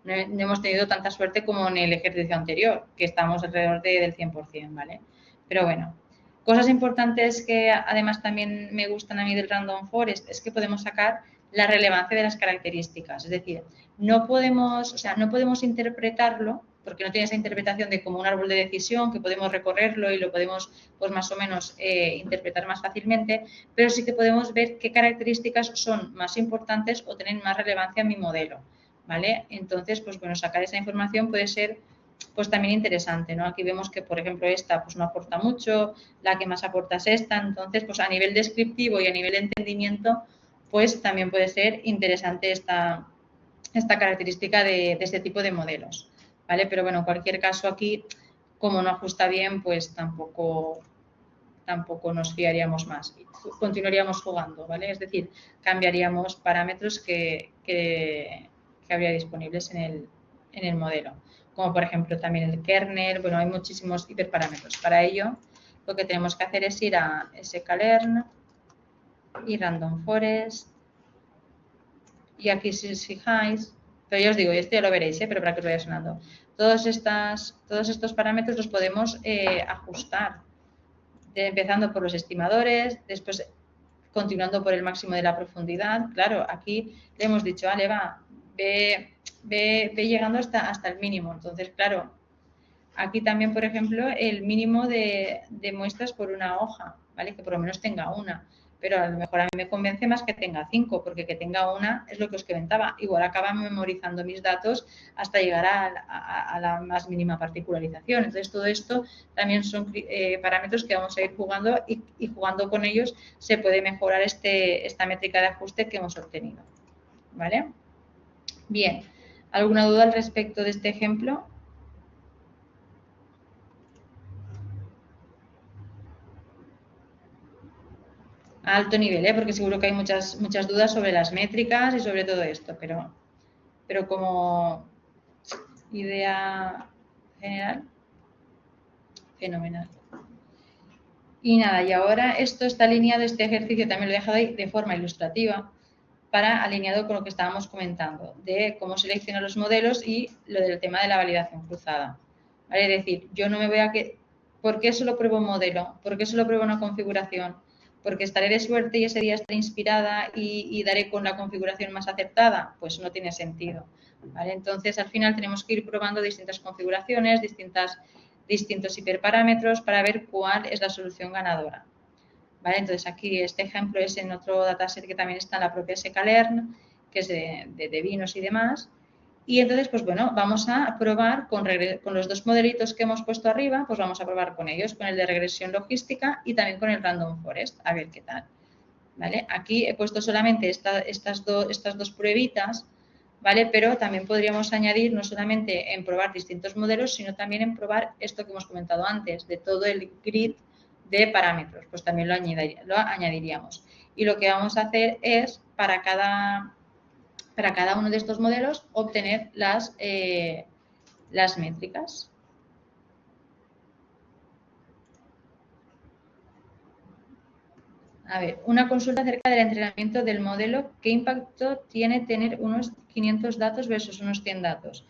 no hemos tenido tanta suerte como en el ejercicio anterior, que estamos alrededor del 100%, ¿vale? Pero bueno, cosas importantes que además también me gustan a mí del Random Forest es que podemos sacar la relevancia de las características. Es decir, no podemos interpretarlo, porque no tiene esa interpretación de como un árbol de decisión, que podemos recorrerlo y lo podemos pues más o menos interpretar más fácilmente, pero sí que podemos ver qué características son más importantes o tienen más relevancia en mi modelo, ¿vale? Entonces, pues bueno, sacar esa información puede ser pues también interesante, ¿no? Aquí vemos que, por ejemplo, esta pues no aporta mucho, la que más aporta es esta, entonces, pues a nivel descriptivo y a nivel de entendimiento, pues también puede ser interesante esta característica de este tipo de modelos, ¿vale? Pero bueno, en cualquier caso aquí, como no ajusta bien, pues tampoco nos fiaríamos más. Continuaríamos jugando, ¿vale? Es decir, cambiaríamos parámetros que habría disponibles en el modelo. Como por ejemplo también el kernel, bueno, hay muchísimos hiperparámetros. Para ello, lo que tenemos que hacer es ir a sklearn y random forest. Y aquí si os fijáis, pero ya os digo, y esto ya lo veréis, pero para que os vaya sonando. Todos estos parámetros los podemos ajustar, empezando por los estimadores, después continuando por el máximo de la profundidad. Claro, aquí le hemos dicho, vale, ve llegando hasta el mínimo. Entonces, claro, aquí también, por ejemplo, el mínimo de muestras por una hoja, ¿vale? Que por lo menos tenga una. Pero a lo mejor a mí me convence más que tenga 5, porque que tenga una es lo que os comentaba. Igual acaban memorizando mis datos hasta llegar a la más mínima particularización. Entonces, todo esto también son parámetros que vamos a ir jugando y jugando con ellos se puede mejorar esta métrica de ajuste que hemos obtenido. ¿Vale? Bien. ¿Alguna duda al respecto de este ejemplo? A alto nivel, porque seguro que hay muchas dudas sobre las métricas y sobre todo esto, pero como idea general, fenomenal. Y nada, y ahora esto está alineado, este ejercicio también lo he dejado ahí de forma ilustrativa, alineado con lo que estábamos comentando, de cómo seleccionar los modelos y lo del tema de la validación cruzada. ¿Vale? Es decir, yo no me voy a... ¿Por qué solo pruebo un modelo? ¿Por qué solo pruebo una configuración? ¿Porque estaré de suerte y ese día estaré inspirada y daré con la configuración más acertada? Pues no tiene sentido. ¿Vale? Entonces, al final tenemos que ir probando distintas configuraciones, distintos hiperparámetros para ver cuál es la solución ganadora. ¿Vale? Entonces, aquí este ejemplo es en otro dataset que también está en la propia Scalern, que es de vinos y demás. Y entonces, pues bueno, vamos a probar con los dos modelitos que hemos puesto arriba, pues vamos a probar con ellos, con el de regresión logística y también con el Random Forest, a ver qué tal. ¿Vale? Aquí he puesto solamente estas dos pruebitas, ¿vale? Pero también podríamos añadir no solamente en probar distintos modelos, sino también en probar esto que hemos comentado antes, de todo el grid de parámetros, pues también lo añadiríamos. Y lo que vamos a hacer es, para cada uno de estos modelos, obtener las métricas. A ver, una consulta acerca del entrenamiento del modelo. ¿Qué impacto tiene tener unos 500 datos versus unos 100 datos?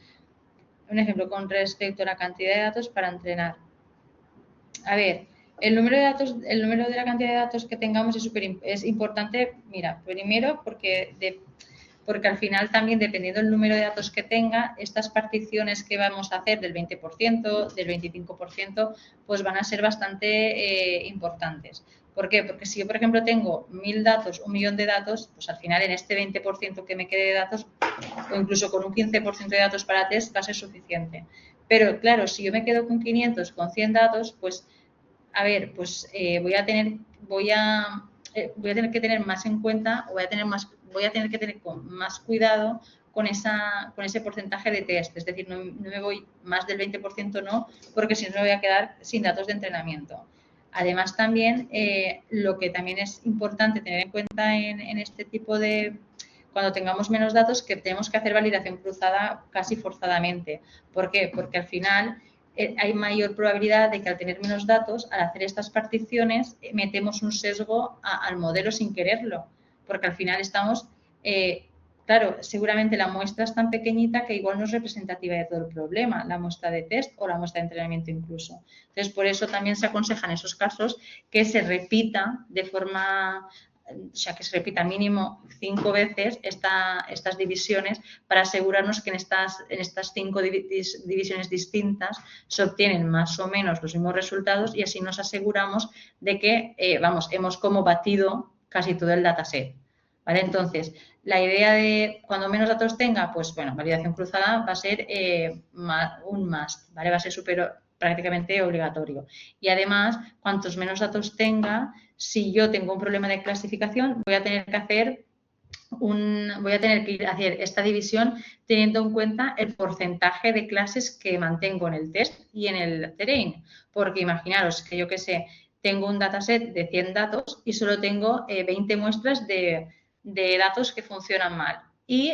Un ejemplo, con respecto a la cantidad de datos para entrenar. A ver, el número de la cantidad de datos que tengamos es importante, mira, primero porque al final también, dependiendo del número de datos que tenga, estas particiones que vamos a hacer del 20%, del 25%, pues van a ser bastante importantes. ¿Por qué? Porque si yo, por ejemplo, tengo 1000 datos, 1 millón de datos, pues al final en este 20% que me quede de datos, o incluso con un 15% de datos para test, va a ser suficiente. Pero claro, si yo me quedo con 500, con 100 datos, pues a ver, pues voy a tener que tener más en cuenta, voy a tener que tener más cuidado con ese porcentaje de test. Es decir, no me voy más del 20%, no, porque si no me voy a quedar sin datos de entrenamiento. Además, también lo que también es importante tener en cuenta en este tipo de... Cuando tengamos menos datos, que tenemos que hacer validación cruzada casi forzadamente. ¿Por qué? Porque al final hay mayor probabilidad de que al tener menos datos, al hacer estas particiones, metemos un sesgo al modelo sin quererlo, porque al final estamos, claro, seguramente la muestra es tan pequeñita que igual no es representativa de todo el problema, la muestra de test o la muestra de entrenamiento incluso. Entonces, por eso también se aconseja en esos casos que se repita de forma... O sea, que se repita mínimo 5 veces estas divisiones para asegurarnos que en estas 5 divisiones distintas se obtienen más o menos los mismos resultados y así nos aseguramos de que, hemos como batido casi todo el dataset. ¿Vale? Entonces, la idea de cuando menos datos tenga, pues bueno, validación cruzada va a ser un must, ¿vale? Va a ser prácticamente obligatorio. Y además, cuantos menos datos tenga, si yo tengo un problema de clasificación, voy a tener que hacer esta división teniendo en cuenta el porcentaje de clases que mantengo en el test y en el terrain. Porque imaginaros que yo que sé, tengo un dataset de 100 datos y solo tengo 20 muestras de datos que funcionan mal y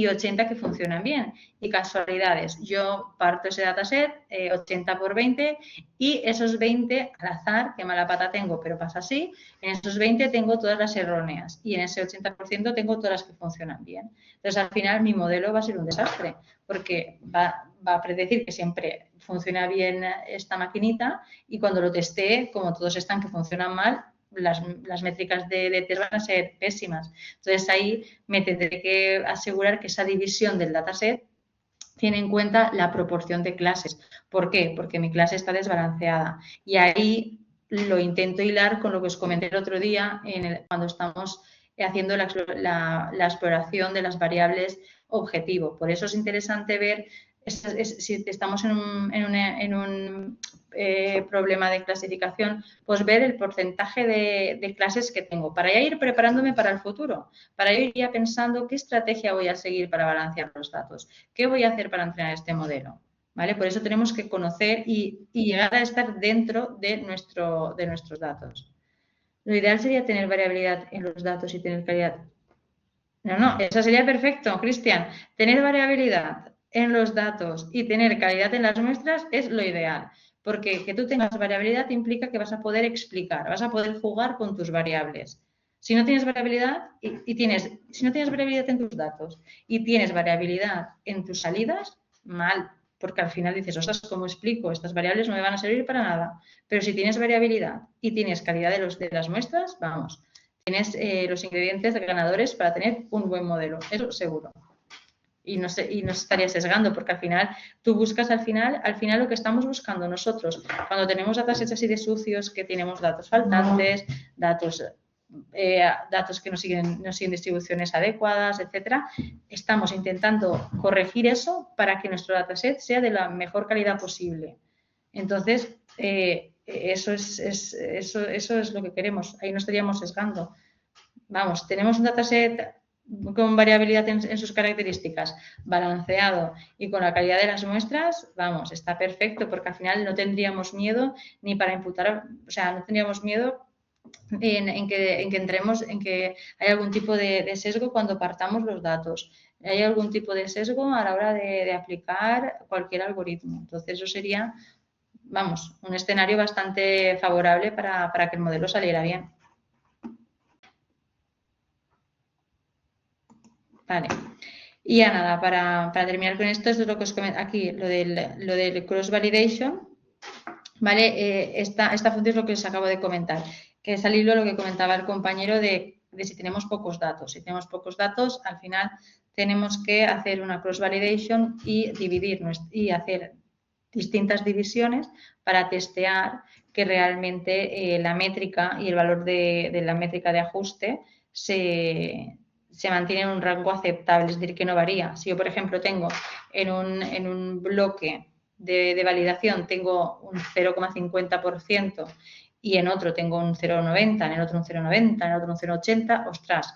80 que funcionan bien. Y casualidades, yo parto ese dataset 80 por 20 y esos 20 al azar, qué mala pata tengo, pero pasa así, en esos 20 tengo todas las erróneas y en ese 80% tengo todas las que funcionan bien. Entonces, al final, mi modelo va a ser un desastre porque va a predecir que siempre funciona bien esta maquinita y cuando lo testee, como todos están que funcionan mal, las métricas de test van a ser pésimas. Entonces, ahí me tendré que asegurar que esa división del dataset tiene en cuenta la proporción de clases. ¿Por qué? Porque mi clase está desbalanceada. Y ahí lo intento hilar con lo que os comenté el otro día cuando estamos haciendo la exploración de las variables objetivo. Por eso es interesante ver Si estamos en un problema de clasificación, pues ver el porcentaje de clases que tengo para ya ir preparándome para el futuro, para ir ya pensando qué estrategia voy a seguir para balancear los datos, qué voy a hacer para entrenar este modelo. ¿Vale? Por eso tenemos que conocer y llegar a estar dentro de nuestros datos. Lo ideal sería tener variabilidad en los datos y tener calidad. No, eso sería perfecto, Cristian. Tener variabilidad en los datos y tener calidad en las muestras es lo ideal, porque que tú tengas variabilidad implica que vas a poder explicar, vas a poder jugar con tus variables. Si no tienes variabilidad si no tienes variabilidad en tus datos y tienes variabilidad en tus salidas, mal, porque al final dices, ostras, ¿cómo explico? Estas variables no me van a servir para nada. Pero si tienes variabilidad y tienes calidad de las muestras, vamos, tienes los ingredientes ganadores para tener un buen modelo, eso seguro. Y no se estaría sesgando, porque al final tú buscas al final lo que estamos buscando nosotros. Cuando tenemos datasets así de sucios, que tenemos datos faltantes, datos que no siguen distribuciones adecuadas, etcétera, estamos intentando corregir eso para que nuestro dataset sea de la mejor calidad posible. Entonces, eso es lo que queremos. Ahí no estaríamos sesgando. Vamos, tenemos un dataset con variabilidad en sus características, balanceado y con la calidad de las muestras, vamos, está perfecto, porque al final no tendríamos miedo ni para imputar, o sea, no tendríamos miedo en que hay algún tipo de sesgo cuando partamos los datos. Hay algún tipo de sesgo a la hora de aplicar cualquier algoritmo. Entonces, eso sería, vamos, un escenario bastante favorable para que el modelo saliera bien. Vale. Y ya nada, para terminar con esto, es lo que os comento aquí, lo del cross-validation, ¿vale? Esta función es lo que os acabo de comentar, que es al hilo lo que comentaba el compañero de si tenemos pocos datos. Si tenemos pocos datos, al final tenemos que hacer una cross-validation y dividirnos y hacer distintas divisiones para testear que realmente la métrica y el valor de la métrica de ajuste se mantiene en un rango aceptable, es decir, que no varía. Si yo, por ejemplo, tengo en un bloque de validación tengo un 0,50% y en otro tengo un 0,90, en el otro un 0,90, en el otro un 0,80, ostras,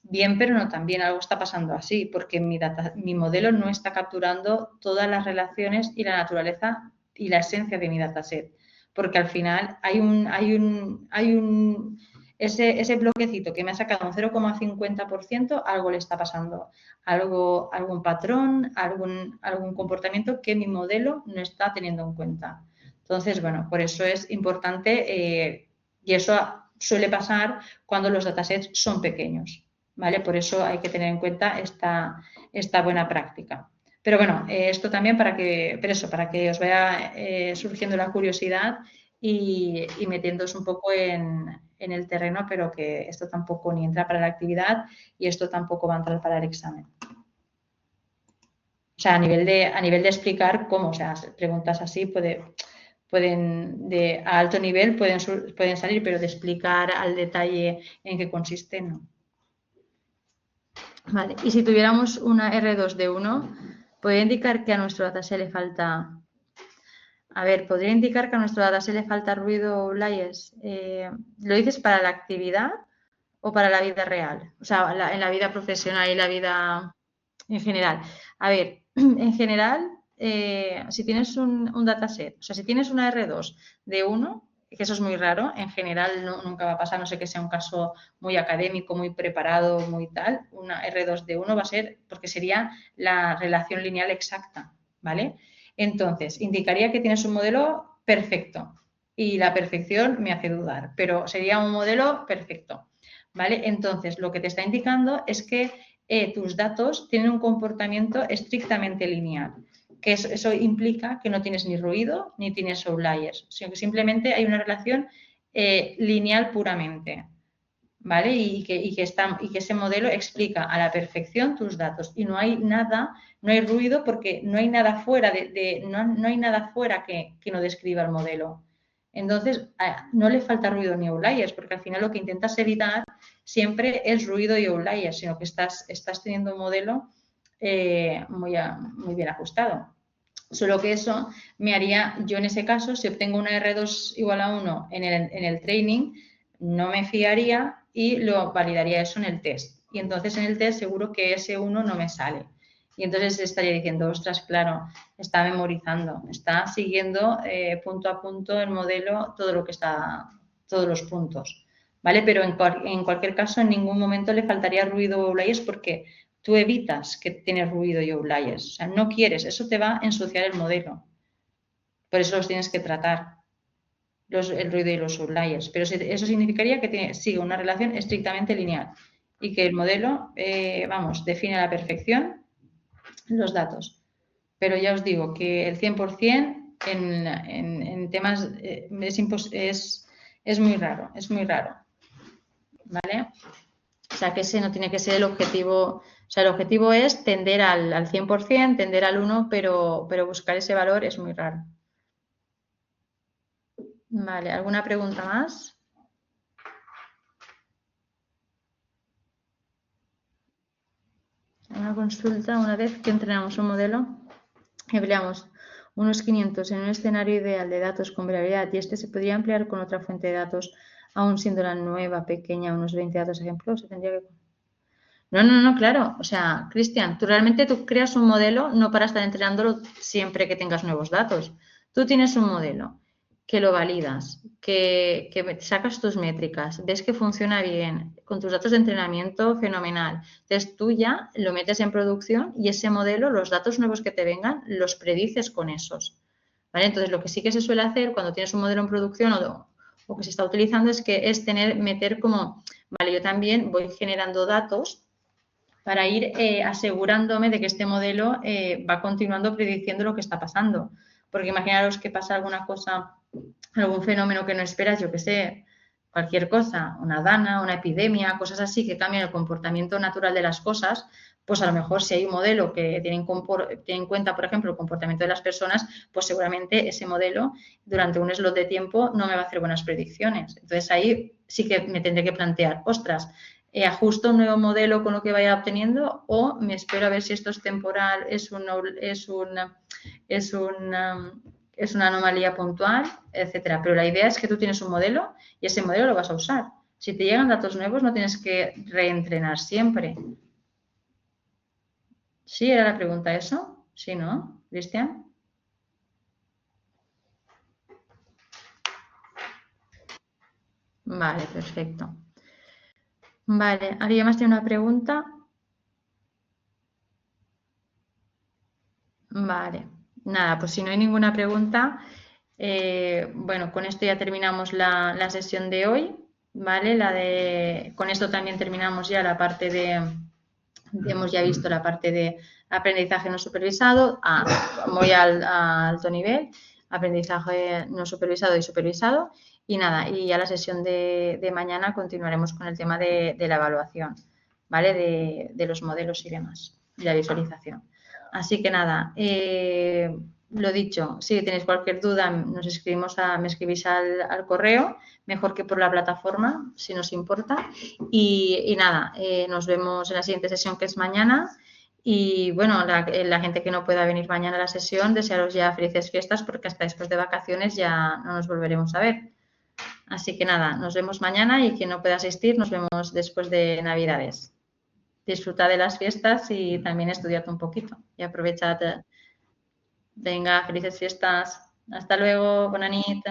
bien, pero no tan bien, algo está pasando así, porque mi modelo no está capturando todas las relaciones y la naturaleza y la esencia de mi dataset, porque al final ese bloquecito que me ha sacado un 0,50%, algo le está pasando, algún patrón, algún comportamiento que mi modelo no está teniendo en cuenta. Entonces, bueno, por eso es importante y eso suele pasar cuando los datasets son pequeños, ¿vale? Por eso hay que tener en cuenta esta buena práctica. Pero bueno, esto también para que os vaya surgiendo la curiosidad y metiéndoos un poco en el terreno, pero que esto tampoco ni entra para la actividad y esto tampoco va a entrar para el examen. O sea, a nivel de explicar cómo, o sea, preguntas así pueden a alto nivel pueden salir, pero de explicar al detalle en qué consiste, no. Vale, y si tuviéramos una R2 de 1, ¿podría indicar que a nuestro dataset le falta... A ver, ¿podría indicar que a nuestro dataset le falta ruido o outliers? ¿Lo dices para la actividad o para la vida real? O sea, en la vida profesional y la vida en general. A ver, en general, si tienes un dataset, o sea, si tienes una R2 de 1, que eso es muy raro, en general nunca va a pasar, no sé que sea un caso muy académico, muy preparado, muy tal, una R2 de 1 va a ser, porque sería la relación lineal exacta, ¿vale? Entonces, indicaría que tienes un modelo perfecto y la perfección me hace dudar, pero sería un modelo perfecto, ¿vale? Entonces, lo que te está indicando es que tus datos tienen un comportamiento estrictamente lineal, que eso implica que no tienes ni ruido ni tienes outliers, sino que simplemente hay una relación lineal puramente, ¿vale? Y que ese modelo explica a la perfección tus datos y no hay nada, no hay ruido porque no hay nada fuera no hay nada fuera que no describa el modelo. Entonces, no le falta ruido ni outliers, porque al final lo que intentas evitar siempre es ruido y outliers, sino que estás teniendo un modelo muy bien ajustado. Solo que eso me haría, yo en ese caso, si obtengo una R2 igual a 1 en el training, no me fiaría y lo validaría eso en el test. Y entonces en el test seguro que ese 1 no me sale. Y entonces estaría diciendo, ostras, claro, está memorizando, está siguiendo punto a punto el modelo, todo lo que está, todos los puntos. ¿Vale? Pero en cualquier caso, en ningún momento le faltaría ruido o outliers porque tú evitas que tienes ruido y outliers. O sea, no quieres, eso te va a ensuciar el modelo. Por eso los tienes que tratar, el ruido y los outliers. Pero eso significaría que sigue una relación estrictamente lineal y que el modelo, vamos, define a la perfección los datos. Pero ya os digo que el 100% en temas es muy raro, es muy raro. ¿Vale? O sea, que ese no tiene que ser el objetivo. O sea, el objetivo es tender al 100%, tender al 1, pero buscar ese valor es muy raro. Vale, ¿alguna pregunta más? Una consulta, una vez que entrenamos un modelo, empleamos unos 500 en un escenario ideal de datos con variabilidad y este se podría emplear con otra fuente de datos, aún siendo la nueva, pequeña, unos 20 datos ejemplos, se tendría que... No, claro. O sea, Cristian, tú creas un modelo no para estar entrenándolo siempre que tengas nuevos datos. Tú tienes un modelo que lo validas, que sacas tus métricas, ves que funciona bien, con tus datos de entrenamiento, fenomenal. Entonces tú ya lo metes en producción y ese modelo, los datos nuevos que te vengan, los predices con esos. ¿Vale? Entonces lo que sí que se suele hacer cuando tienes un modelo en producción o que se está utilizando es meter como, vale, yo también voy generando datos para ir asegurándome de que este modelo va continuando prediciendo lo que está pasando. Porque imaginaros que pasa alguna cosa, algún fenómeno que no esperas, yo que sé, cualquier cosa, una dana, una epidemia, cosas así que cambian el comportamiento natural de las cosas, pues a lo mejor si hay un modelo que tiene en cuenta, por ejemplo, el comportamiento de las personas, pues seguramente ese modelo durante un slot de tiempo no me va a hacer buenas predicciones. Entonces ahí sí que me tendré que plantear, ostras, ajusto un nuevo modelo con lo que vaya obteniendo o me espero a ver si esto es temporal, es una anomalía puntual, etcétera. Pero la idea es que tú tienes un modelo y ese modelo lo vas a usar. Si te llegan datos nuevos no tienes que reentrenar siempre. ¿Sí era la pregunta eso? ¿Sí, no, Cristian? Vale, perfecto. Vale, ¿alguien más tiene una pregunta? Vale, nada, pues si no hay ninguna pregunta, bueno, con esto ya terminamos la sesión de hoy, ¿vale? Con esto también terminamos ya la parte hemos ya visto la parte de aprendizaje no supervisado, muy a alto nivel, aprendizaje no supervisado y supervisado, y nada, y ya la sesión de mañana continuaremos con el tema de la evaluación, ¿vale? De los modelos y demás, y la visualización. Así que nada, lo dicho, si tenéis cualquier duda, me escribís al correo, mejor que por la plataforma, si nos importa. Y nada, nos vemos en la siguiente sesión que es mañana. Y bueno, la gente que no pueda venir mañana a la sesión, desearos ya felices fiestas porque hasta después de vacaciones ya no nos volveremos a ver. Así que nada, nos vemos mañana y quien no pueda asistir, nos vemos después de Navidades. Disfruta de las fiestas y también estudiad un poquito y aprovechad. Venga, felices fiestas. Hasta luego, buena nit.